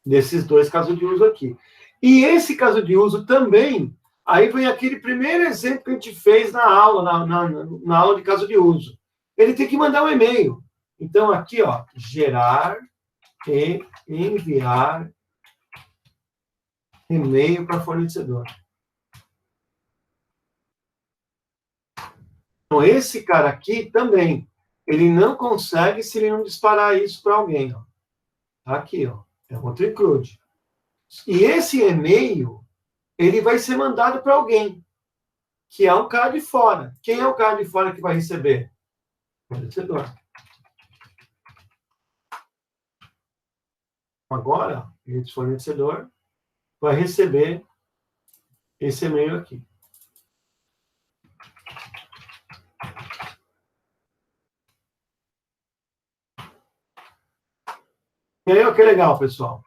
desses 2 casos de uso aqui. E esse caso de uso também, aí vem aquele primeiro exemplo que a gente fez na aula, na aula de caso de uso. Ele tem que mandar um e-mail. Então, aqui, ó, gerar e enviar e-mail para fornecedor. Então, esse cara aqui também, ele não consegue se ele não disparar isso para alguém. Ó. Aqui, ó, é outro include. E esse e-mail, ele vai ser mandado para alguém, que é um cara de fora. Quem é o cara de fora que vai receber? O fornecedor. Agora, esse fornecedor vai receber esse e-mail aqui. E aí, ó, que legal, pessoal.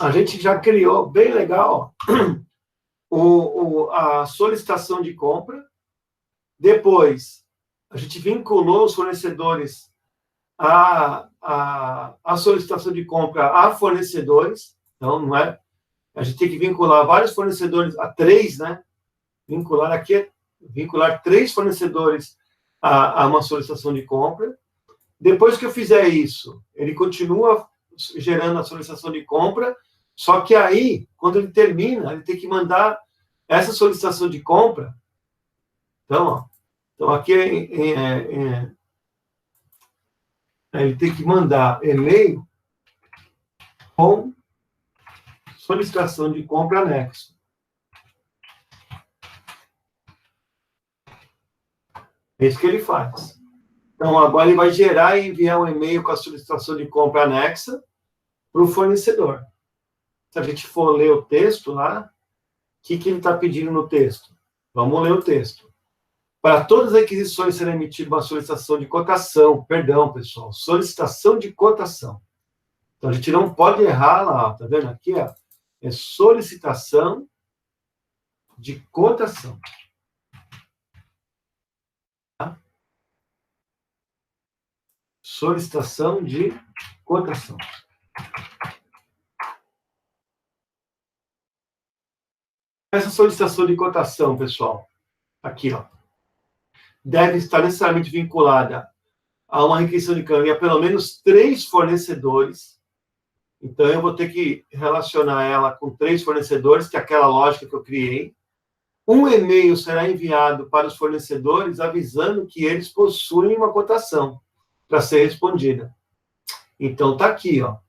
A gente já criou, bem legal, a solicitação de compra. Depois, a gente vinculou os fornecedores à solicitação de compra a fornecedores. Então, não é... A gente tem que vincular vários fornecedores, a 3, né? Vincular 3 fornecedores a uma solicitação de compra. Depois que eu fizer isso, ele continua gerando a solicitação de compra, só que aí, quando ele termina, ele tem que mandar essa solicitação de compra. Então, aqui ele tem que mandar e-mail com solicitação de compra anexo. É isso que ele faz. Então, agora ele vai gerar e enviar um e-mail com a solicitação de compra anexa para o fornecedor. Se a gente for ler o texto lá, o que ele está pedindo no texto? Vamos ler o texto. Para todas as aquisições será emitida uma solicitação de cotação. Perdão, pessoal. Solicitação de cotação. Então, a gente não pode errar lá. Está vendo aqui? Ó, é solicitação de cotação. Tá? Solicitação de cotação. Essa solicitação de cotação, pessoal, aqui, ó, deve estar necessariamente vinculada a uma requisição de câmbio a pelo menos 3 fornecedores. Então, eu vou ter que relacionar ela com 3 fornecedores, que é aquela lógica que eu criei. Um e-mail será enviado para os fornecedores avisando que eles possuem uma cotação para ser respondida. Então, está aqui, ó.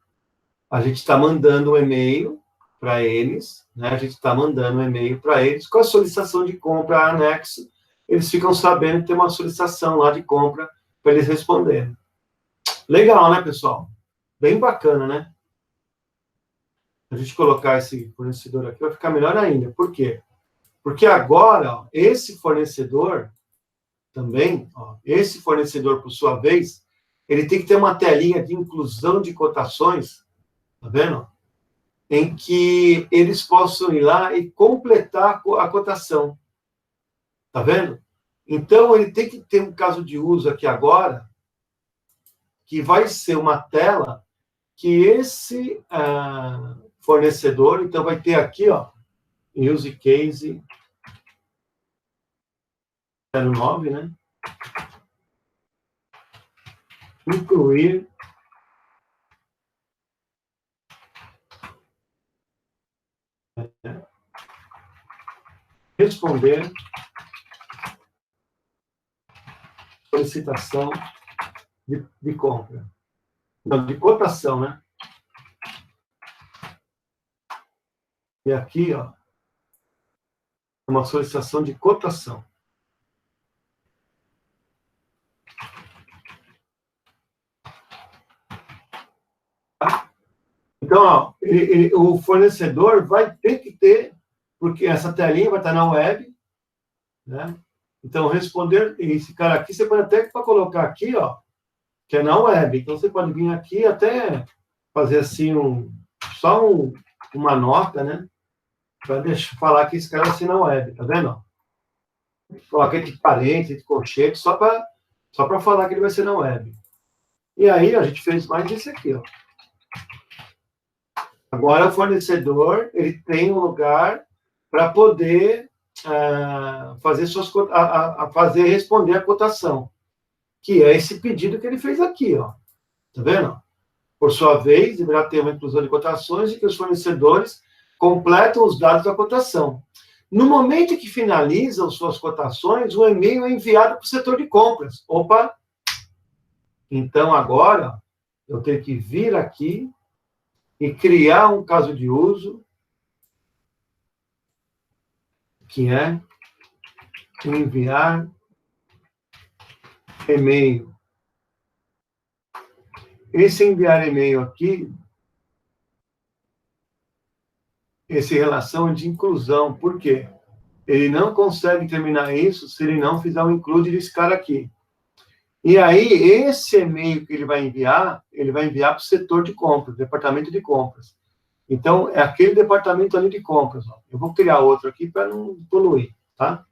A gente está mandando um e-mail para eles, né? A gente está mandando um e-mail para eles com a solicitação de compra anexo. Eles ficam sabendo que tem uma solicitação lá de compra para eles responderem. Legal, né, pessoal? Bem bacana, né? A gente colocar esse fornecedor aqui vai ficar melhor ainda. Por quê? Porque agora, ó, esse fornecedor também, ó, esse fornecedor, por sua vez, ele tem que ter uma telinha de inclusão de cotações, tá vendo? Em que eles possam ir lá e completar a cotação. Tá vendo? Então, ele tem que ter um caso de uso aqui agora, que vai ser uma tela que esse fornecedor, então vai ter aqui, ó, use case 09, né? Incluir responder solicitação de compra. Não, de cotação, né? E aqui, ó, uma solicitação de cotação. Tá? Então, ó, o fornecedor vai ter que ter, porque essa telinha vai estar na web, né? Então, responder, esse cara aqui, você pode até colocar aqui, ó, que é na web. Então, você pode vir aqui até fazer assim, uma nota, né? Para falar que esse cara vai ser na web, tá vendo? Coloca de parênteses, de colchete, só para falar que ele vai ser na web. E aí, a gente fez mais isso aqui, ó. Agora, o fornecedor, ele tem um lugar para poder fazer responder a cotação, que é esse pedido que ele fez aqui, ó. Tá vendo? por sua vez, deverá ter uma inclusão de cotações e que os fornecedores completam os dados da cotação. No momento que finalizam suas cotações, o e-mail é enviado para o setor de compras. Opa! Então, agora, eu tenho que vir aqui e criar um caso de uso, que é enviar e-mail. Esse enviar e-mail aqui, esse relação é de inclusão. Por quê? Ele não consegue terminar isso se ele não fizer um include desse cara aqui. E aí, esse e-mail que ele vai enviar para o setor de compras, departamento de compras. Então, é aquele departamento ali de compras. Ó. Eu vou criar outro aqui para não poluir, tá?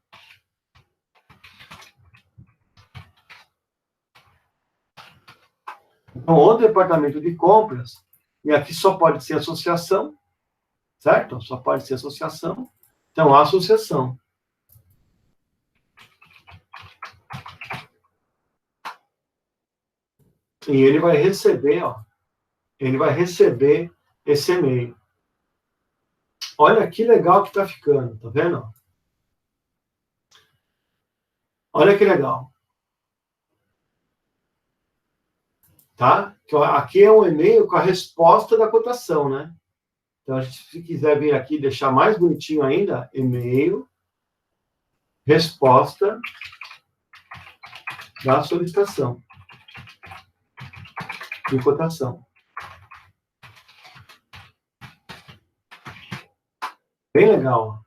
Então, o departamento de compras, e aqui só pode ser associação, certo? Só pode ser associação. Então, a associação. E ele vai receber, ó, ele vai receber esse e-mail. Olha que legal que está ficando, tá vendo? Olha que legal. Tá? Aqui é um e-mail com a resposta da cotação, né? Então, a gente, se quiser vir aqui e deixar mais bonitinho ainda, e-mail, resposta da solicitação de cotação. Bem legal.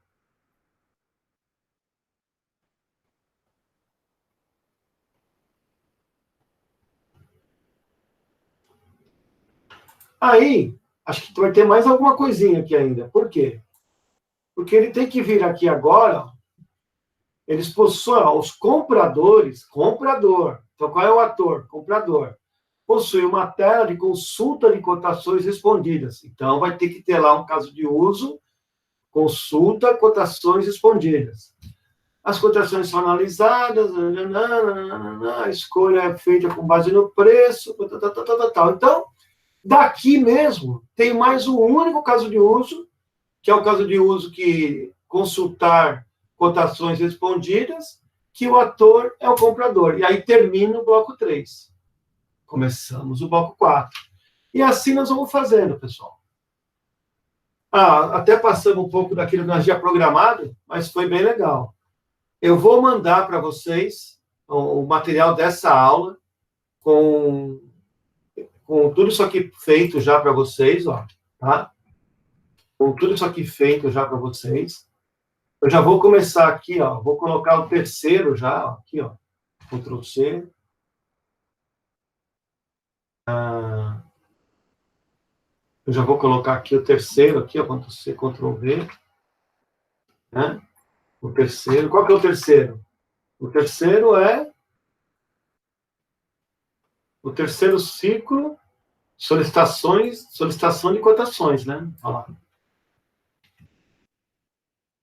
Aí, acho que vai ter mais alguma coisinha aqui ainda. Por quê? Porque ele tem que vir aqui agora, eles possuem, ó, os compradores, comprador. Então, qual é o ator? Comprador. Possui uma tela de consulta de cotações respondidas. Então, vai ter que ter lá um caso de uso, consulta, cotações respondidas. As cotações são analisadas, a escolha é feita com base no preço, tal. Então, daqui mesmo, tem mais um único caso de uso, que é o caso de uso que consultar cotações respondidas, que o ator é o comprador. E aí termina o bloco 3. Começamos o bloco 4. E assim nós vamos fazendo, pessoal. Até passamos um pouco daquilo que nós já programado, mas foi bem legal. Eu vou mandar para vocês o material dessa aula com tudo isso aqui feito já para vocês, ó, tá? Com tudo isso aqui feito já para vocês. Eu já vou começar aqui, ó, vou colocar o terceiro já, ó, aqui, ó, Ctrl C. Eu já vou colocar aqui o terceiro, aqui, ó, Ctrl C, Ctrl V, né? O terceiro, qual que é o terceiro? O terceiro é o terceiro ciclo, solicitação de cotações, né? Olha lá.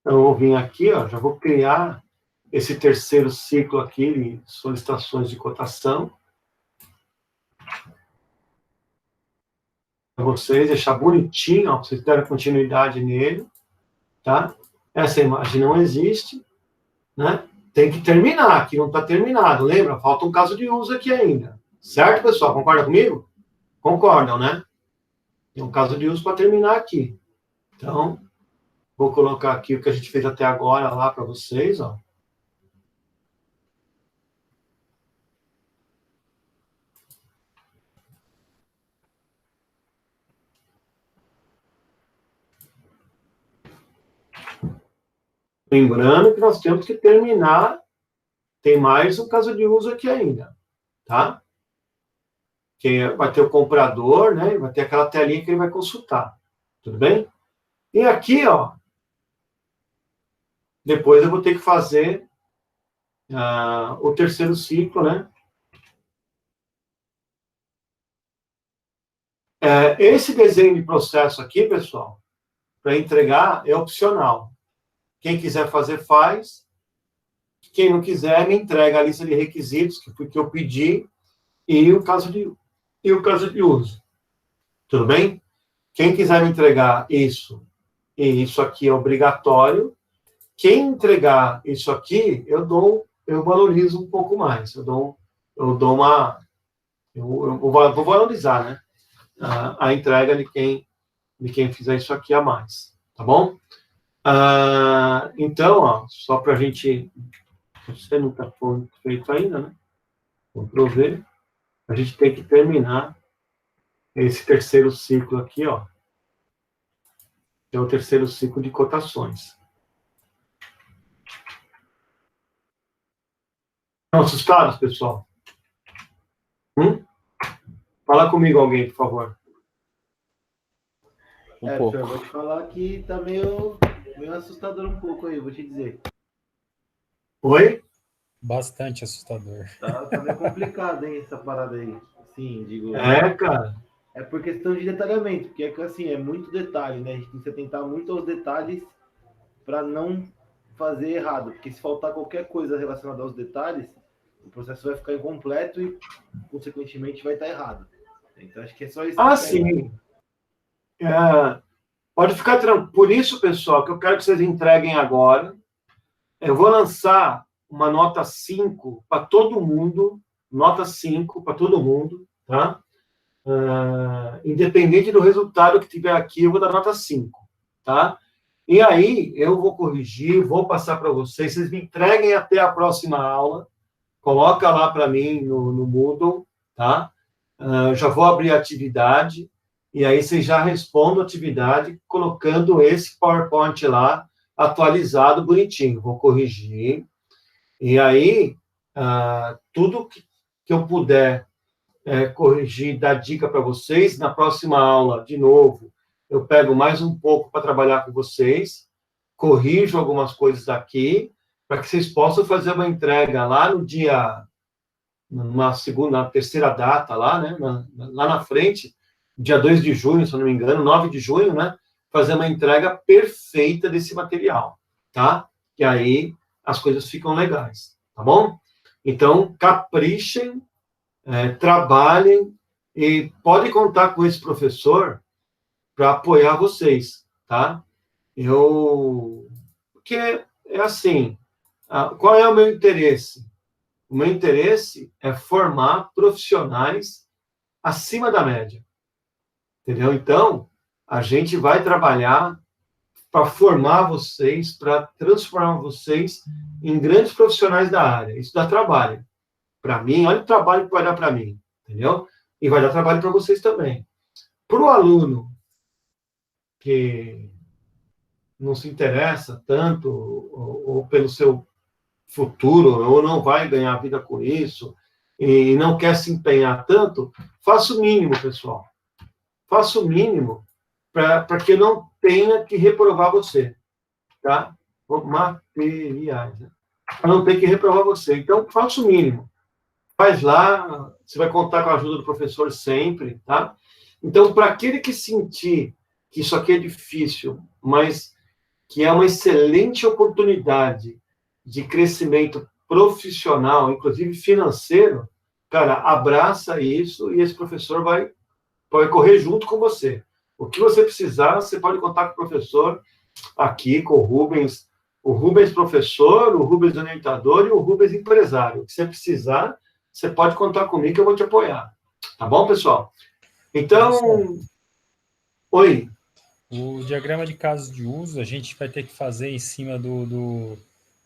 Então, eu vou vir aqui, ó, já vou criar esse terceiro ciclo aqui de solicitações de cotação. Para vocês, deixar bonitinho, ó, para vocês darem continuidade nele, tá? Essa imagem não existe, né? Tem que terminar, aqui não está terminado, lembra? Falta um caso de uso aqui ainda. Certo, pessoal? Concorda comigo? Concordam, né? Tem um caso de uso para terminar aqui. Então, vou colocar aqui o que a gente fez até agora lá para vocês, ó. Lembrando que nós temos que terminar, tem mais um caso de uso aqui ainda, tá? Que vai ter o comprador, né? Vai ter aquela telinha que ele vai consultar, tudo bem? E aqui, ó, depois eu vou ter que fazer o terceiro ciclo, né? Esse desenho de processo aqui, pessoal, para entregar é opcional. Quem quiser fazer, faz. Quem não quiser, me entrega a lista de requisitos que eu pedi e o caso de uso. Tudo bem? Quem quiser me entregar isso, e isso aqui é obrigatório, quem entregar isso aqui, eu valorizo um pouco mais. Eu vou valorizar, né? A entrega de quem fizer isso aqui a mais, tá bom? Então, ó, só para a gente... Você não está feito ainda, né? Ctrl V. A gente tem que terminar esse terceiro ciclo aqui, ó. É o terceiro ciclo de cotações. Estão assustados, pessoal? Fala comigo alguém, por favor. Um pouco. Eu vou te falar que tá meio assustador um pouco aí, vou te dizer. Oi? Bastante assustador. Tá meio complicado, hein, essa parada aí. Sim, digo. Cara. É por questão de detalhamento, porque é que assim, é muito detalhe, né? A gente tem que se atentar muito aos detalhes para não fazer errado. Porque se faltar qualquer coisa relacionada aos detalhes, o processo vai ficar incompleto e, consequentemente, vai estar errado. Então, acho que é só isso. Sim. Pode ficar tranquilo. Por isso, pessoal, que eu quero que vocês entreguem agora. Eu vou lançar uma nota 5 para todo mundo. Nota 5 para todo mundo, tá? Independente do resultado que tiver aqui, eu vou dar nota 5, tá? E aí, eu vou corrigir, vou passar para vocês. Vocês me entreguem até a próxima aula. Coloca lá para mim no Moodle, tá? Já vou abrir a atividade. E aí vocês já respondem a atividade colocando esse PowerPoint lá, atualizado, bonitinho. Vou corrigir. E aí, tudo que eu puder corrigir, dar dica para vocês, na próxima aula, de novo, eu pego mais um pouco para trabalhar com vocês, corrijo algumas coisas daqui, para que vocês possam fazer uma entrega lá no dia, na terceira data lá, né, lá na frente, dia 2 de junho, se eu não me engano, 9 de junho, né, fazer uma entrega perfeita desse material, tá? Que aí as coisas ficam legais, tá bom? Então, caprichem, trabalhem e podem contar com esse professor para apoiar vocês, tá? Porque é assim, qual é o meu interesse? O meu interesse é formar profissionais acima da média, entendeu? Então, a gente vai trabalhar para formar vocês, para transformar vocês em grandes profissionais da área. Isso dá trabalho. Para mim, olha o trabalho que vai dar para mim, entendeu? E vai dar trabalho para vocês também. Para o aluno que não se interessa tanto, ou pelo seu futuro, ou não vai ganhar vida com isso, e não quer se empenhar tanto, faça o mínimo, pessoal. Faça o mínimo para que eu não tenha que reprovar você, tá? Materiais, né? Para não ter que reprovar você. Então, faça o mínimo. Faz lá, você vai contar com a ajuda do professor sempre, tá? Então, para aquele que sentir que isso aqui é difícil, mas que é uma excelente oportunidade de crescimento profissional, inclusive financeiro, cara, abraça isso e esse professor vai correr junto com você. O que você precisar, você pode contar com o professor aqui, com o Rubens professor, o Rubens orientador e o Rubens empresário. O que você precisar, você pode contar comigo que eu vou te apoiar. Tá bom, pessoal? Então, oi. O diagrama de casos de uso, a gente vai ter que fazer em cima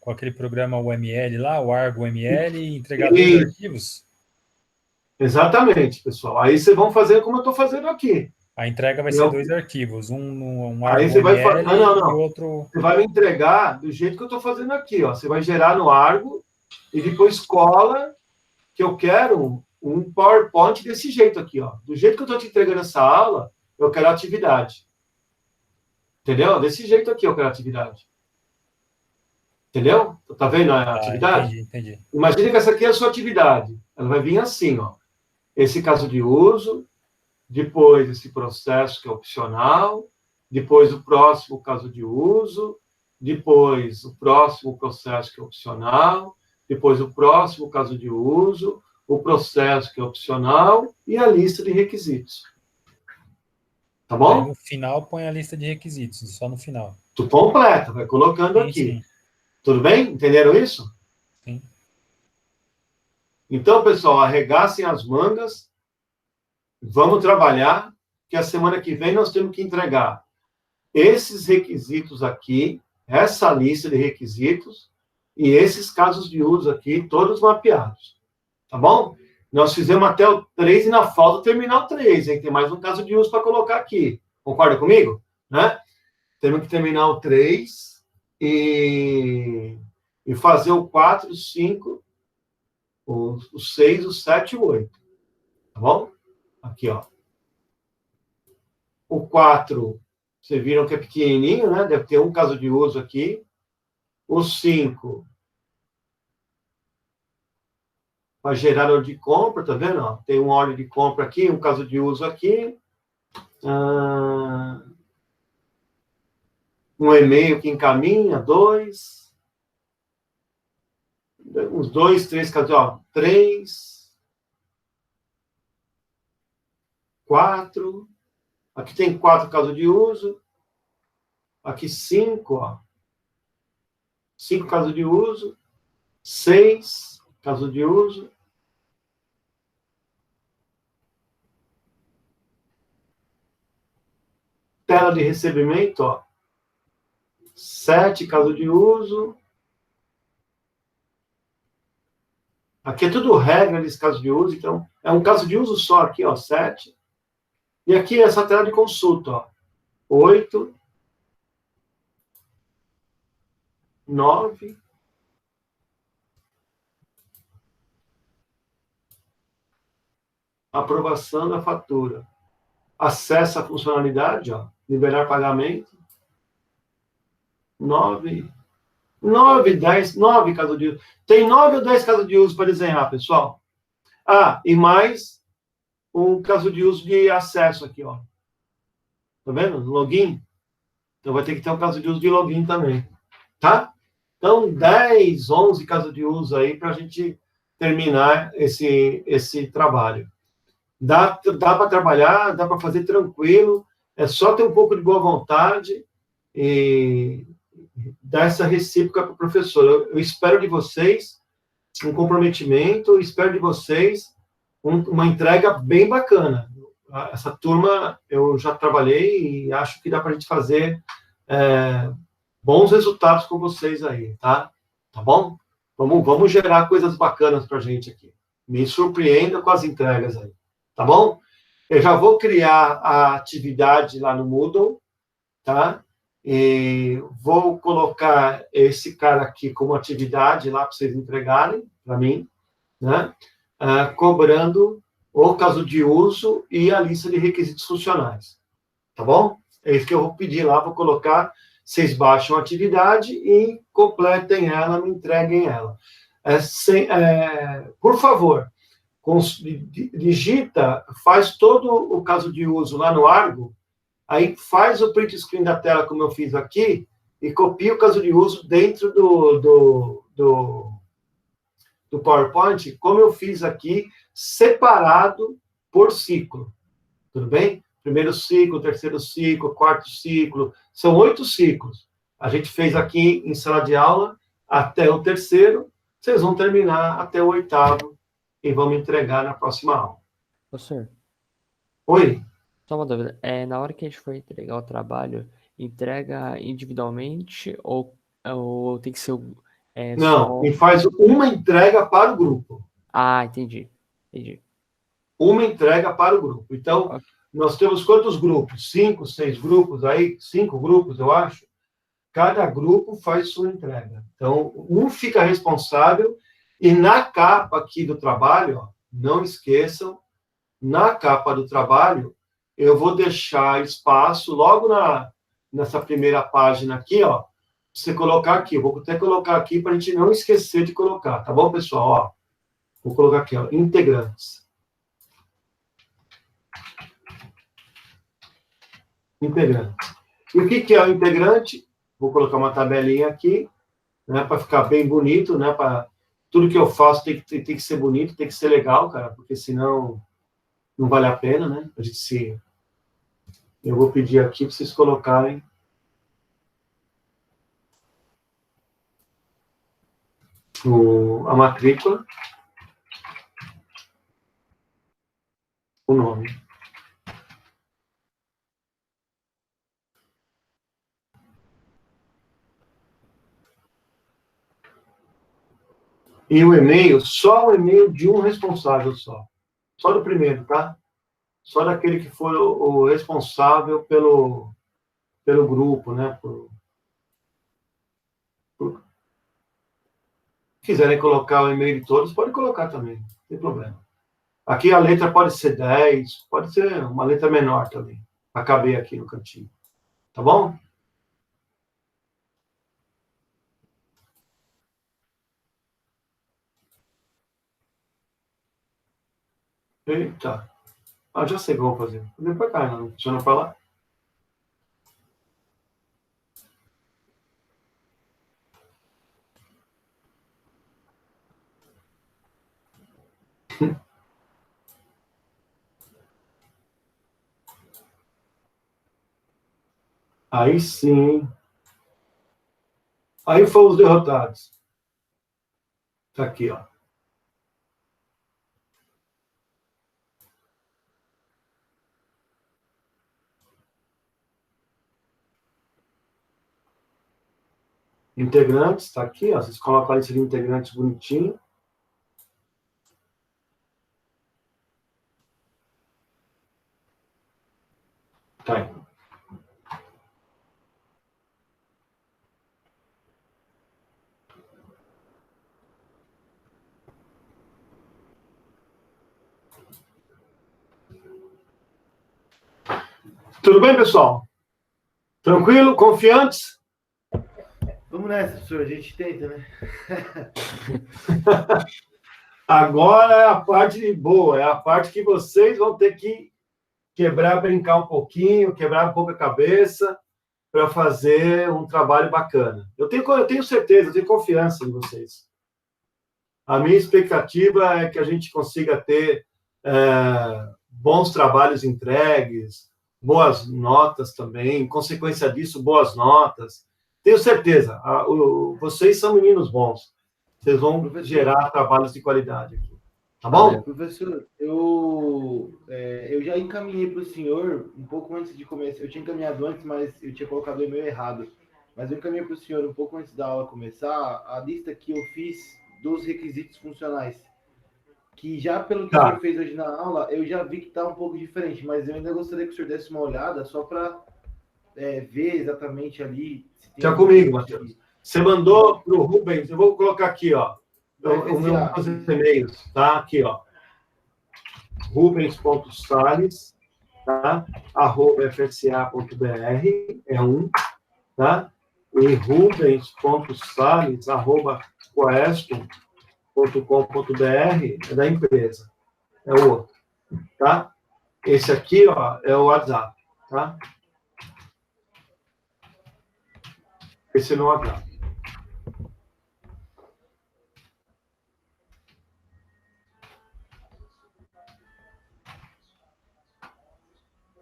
com aquele programa UML lá, o Argo UML, e entregar dois arquivos? Exatamente, pessoal. Aí vocês vão fazer como eu estou fazendo aqui. A entrega vai ser 2 arquivos, um Argo aí você UML vai não. e outro... Você vai me entregar do jeito que eu estou fazendo aqui, ó. Você vai gerar no Argo e depois cola que eu quero um PowerPoint desse jeito aqui, ó. Do jeito que eu estou te entregando essa aula, eu quero a atividade. Entendeu? Desse jeito aqui eu quero a atividade. Entendeu? Tá vendo a atividade? Entendi. Imagina que essa aqui é a sua atividade. Ela vai vir assim, ó. Esse caso de uso, depois esse processo que é opcional, depois o próximo caso de uso, depois o próximo processo que é opcional, depois o próximo caso de uso, o processo que é opcional e a lista de requisitos. Tá Aí bom? no final põe a lista de requisitos, só no final. Tu completa, vai colocando Sim, aqui. sim, Tudo bem? Entenderam isso? sim. Então, pessoal, arregassem as mangas, vamos trabalhar, que a semana que vem nós temos que entregar esses requisitos aqui, essa lista de requisitos e esses casos de uso aqui, todos mapeados. Tá bom? Nós fizemos até o 3 e na falta terminar o 3, hein? Tem mais um caso de uso para colocar aqui. Concorda comigo? Né? Temos que terminar o 3 e fazer o 4, o 5, o 6, o 7 e o 8. Tá bom? Aqui, ó. O 4, vocês viram que é pequenininho, né? Deve ter um caso de uso aqui. O 5, para gerar ordem de compra, tá vendo? Ó, tem uma ordem de compra aqui, um caso de uso aqui. Um e-mail que encaminha, 2. Uns 2, 3 casos, ó. 3. 4. Aqui tem 4 casos de uso. Aqui 5, ó. 5 casos de uso. 6 casos de uso. Tela de recebimento, ó. 7 casos de uso. Aqui é tudo regra desse caso de uso, então é um caso de uso só aqui, ó, 7. E aqui essa tela de consulta, ó. 8. 9. Aprovação da fatura. Acessa a funcionalidade, ó. Liberar pagamento. 9. 10 casos de uso. Tem 9 ou 10 casos de uso para desenhar, pessoal. Ah, e mais um caso de uso de acesso aqui, ó. Tá vendo? Login. Então vai ter que ter um caso de uso de login também. Tá? Então, 10, 11 casos de uso aí para a gente terminar esse trabalho. Dá para trabalhar, dá para fazer tranquilo, é só ter um pouco de boa vontade e dar essa recíproca para o professor. Eu espero de vocês um comprometimento, eu espero de vocês uma entrega bem bacana. Essa turma eu já trabalhei e acho que dá para a gente fazer bons resultados com vocês aí, tá? Tá bom? Vamos gerar coisas bacanas para a gente aqui. Me surpreenda com as entregas aí. Tá bom? Eu já vou criar a atividade lá no Moodle, tá? E vou colocar esse cara aqui como atividade lá para vocês entregarem para mim, né? Cobrando o caso de uso e a lista de requisitos funcionais. Tá bom? É isso que eu vou pedir lá, vou colocar, vocês baixam a atividade e completem ela, me entreguem ela. Por favor, digita, faz todo o caso de uso lá no Argo, aí faz o print screen da tela, como eu fiz aqui, e copia o caso de uso dentro do PowerPoint, como eu fiz aqui, separado por ciclo. Tudo bem? Primeiro ciclo, terceiro ciclo, quarto ciclo, são 8 ciclos. A gente fez aqui em sala de aula até o terceiro, vocês vão terminar até o 8º, e vamos entregar na próxima aula. Professor, Oi? só uma dúvida. Na hora que a gente for entregar o trabalho, entrega individualmente ou tem que ser Não, só... e faz uma entrega para o grupo. Ah, entendi. Uma entrega para o grupo. Então, Ok. nós temos quantos grupos? 5, 6 grupos aí? 5 grupos, eu acho. Cada grupo faz sua entrega. Então, um fica responsável e na capa aqui do trabalho, ó, não esqueçam, na capa do trabalho, eu vou deixar espaço logo nessa primeira página aqui, ó, você colocar aqui. Eu vou até colocar aqui para a gente não esquecer de colocar, tá bom, pessoal? Ó, vou colocar aqui, ó, integrantes. Integrante. E o que é o integrante? Vou colocar uma tabelinha aqui, né, para ficar bem bonito, né, para tudo que eu faço tem que ser bonito, tem que ser legal, cara, porque senão não vale a pena, né, a gente se Eu vou pedir aqui para vocês colocarem a matrícula, o nome. E o e-mail, só o e-mail de um responsável só. Só do primeiro, tá? Só daquele que foi o responsável pelo grupo, né? Se quiserem colocar o e-mail de todos, pode colocar também, não tem problema. Aqui a letra pode ser 10, pode ser uma letra menor também, para caber aqui no cantinho. Tá bom? Eita. Ah, já sei o que eu vou fazer. Vem para cá, não funciona para lá. Aí sim. Aí foram os derrotados. Tá aqui, ó. Integrantes, tá aqui, ó. Vocês colocam a lista de integrantes bonitinho. Tá aí. Tudo bem, pessoal? Tranquilo? Confiantes? Vamos nessa, professor. A gente tenta, né? Agora é a parte boa, é a parte que vocês vão ter que quebrar, brincar um pouquinho, quebrar um pouco a cabeça para fazer um trabalho bacana. Eu tenho certeza, eu tenho confiança em vocês. A minha expectativa é que a gente consiga ter bons trabalhos entregues, boas notas também, em consequência disso, boas notas. Tenho certeza, vocês são meninos bons. Vocês vão gerar trabalhos de qualidade aqui. Tá bom? Professor, eu já encaminhei para o senhor, um pouco antes de começar. Eu tinha encaminhado antes, mas eu tinha colocado o e-mail errado. Mas eu encaminhei para o senhor, um pouco antes da aula começar, a lista que eu fiz dos requisitos funcionais. Que já pelo que o senhor fez hoje na aula, eu já vi que está um pouco diferente, mas eu ainda gostaria que o senhor desse uma olhada, só para ver exatamente ali. Está comigo, Matheus. Você mandou para o Rubens, eu vou colocar aqui, ó. Meus e-mails, tá? Aqui, ó. Rubens.salles, tá? @fsa.br, é um, tá? E rubens.salles@coeston.com.br é da empresa, é o outro, tá? Esse aqui, ó, é o WhatsApp, tá? Esse é o WhatsApp.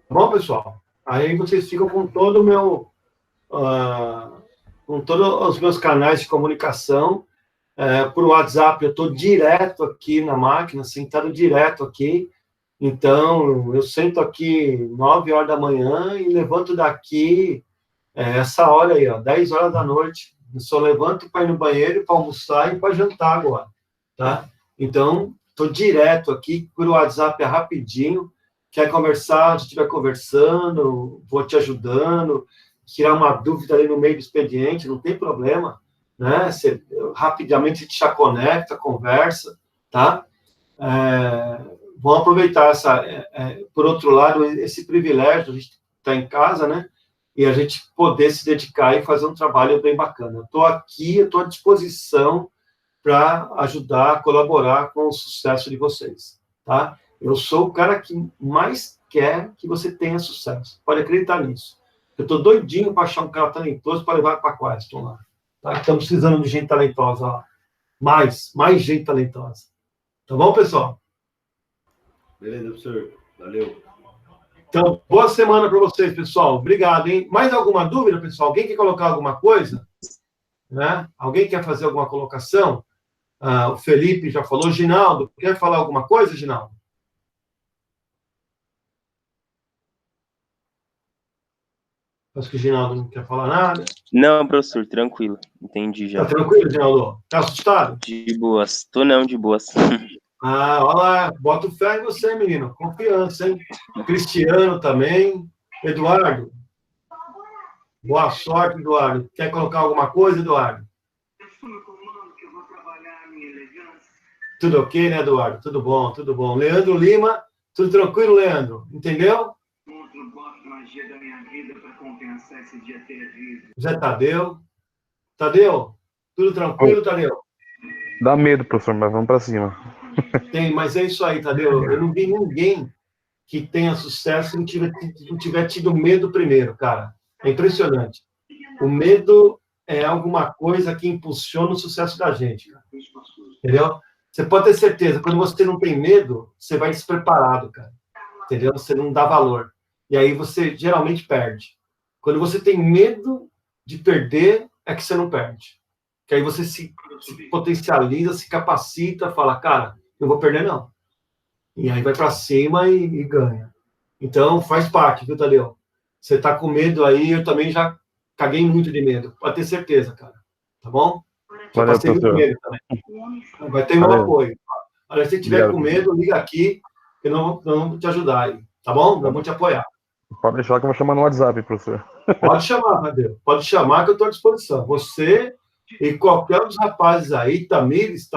Bom, pessoal, aí vocês ficam com todo o meu, com todos os meus canais de comunicação. Por WhatsApp, eu estou direto aqui na máquina, sentado direto aqui. Então, eu sento aqui 9 horas da manhã e levanto daqui essa hora aí, ó, 10 horas da noite. Eu só levanto para ir no banheiro, para almoçar e para jantar agora, tá? Então, estou direto aqui, por WhatsApp é rapidinho. Quer conversar, a gente estiver conversando, vou te ajudando, tirar uma dúvida ali no meio do expediente, não tem problema, né? Rapidamente a gente já conecta, conversa, tá? Vamos aproveitar por outro lado, esse privilégio, a gente está em casa, né? E a gente poder se dedicar e fazer um trabalho bem bacana. Eu estou aqui, eu estou à disposição para ajudar, colaborar com o sucesso de vocês, tá? Eu sou o cara que mais quer que você tenha sucesso. Pode acreditar nisso. Eu estou doidinho para achar um cara talentoso para levar para a Queston lá. Tá? Estamos precisando de gente talentosa lá. Mais gente talentosa. Tá bom, pessoal? Beleza, professor. Valeu. Então, boa semana para vocês, pessoal. Obrigado, hein? Mais alguma dúvida, pessoal? Alguém quer colocar alguma coisa? Né? Alguém quer fazer alguma colocação? O Felipe já falou. Ginaldo, quer falar alguma coisa, Ginaldo? Acho que o Ginaldo não quer falar nada. Não, professor, tranquilo. Entendi já. Tá tranquilo, Ginaldo? Tá assustado? De boas. Tô não, de boas. Olha lá. Bota fé em você, menino. Confiança, hein? Cristiano também. Eduardo. Boa sorte, Eduardo. Quer colocar alguma coisa, Eduardo? Tudo ok, né, Eduardo? Tudo bom, tudo bom. Leandro Lima, tudo tranquilo, Leandro? Entendeu? Zé Tadeu. Tadeu, tudo tranquilo, Tadeu? Dá medo, professor, mas vamos para cima. Mas é isso aí, Tadeu. Eu não vi ninguém que tenha sucesso e não tiver tido medo primeiro, cara. É impressionante. O medo é alguma coisa que impulsiona o sucesso da gente, cara. Entendeu? Você pode ter certeza, quando você não tem medo, você vai despreparado, cara. Entendeu? Você não dá valor. E aí você geralmente perde. Quando você tem medo de perder, é que você não perde. Que aí você se potencializa, se capacita, fala, cara, não vou perder não. E aí vai para cima e ganha. Então, faz parte, viu, Tadeu? Você tá com medo aí, eu também já caguei muito de medo. Pode ter certeza, cara. Tá bom? Já passei muito medo também. Vai ter meu apoio. Olha, se tiver com medo, liga aqui, que nós vamos te ajudar aí. Tá bom? Vamos te apoiar. Pode deixar que eu vou chamar no WhatsApp, professor. Pode chamar, Tadeu. Pode chamar que eu estou à disposição. Você e qualquer um dos rapazes aí, Tamires,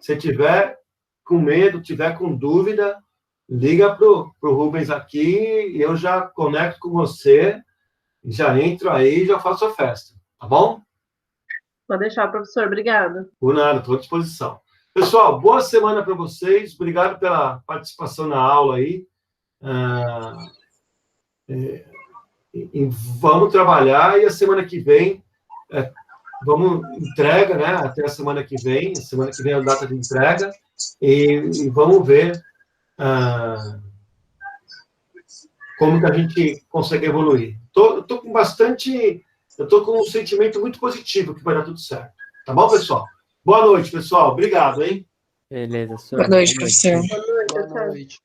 se tiver com medo, tiver com dúvida, liga pro Rubens aqui e eu já conecto com você, já entro aí e já faço a festa. Tá bom? Pode deixar, professor. Obrigada. Por nada, estou à disposição. Pessoal, boa semana para vocês. Obrigado pela participação na aula aí. E vamos trabalhar e a semana que vem vamos entrega, né? Até a semana que vem. A semana que vem é a data de entrega e vamos ver como que a gente consegue evoluir. Eu tô com um sentimento muito positivo que vai dar tudo certo. Tá bom, pessoal? Boa noite, pessoal. Obrigado, hein? Beleza, senhor. Boa noite, professor. Boa noite. Boa noite.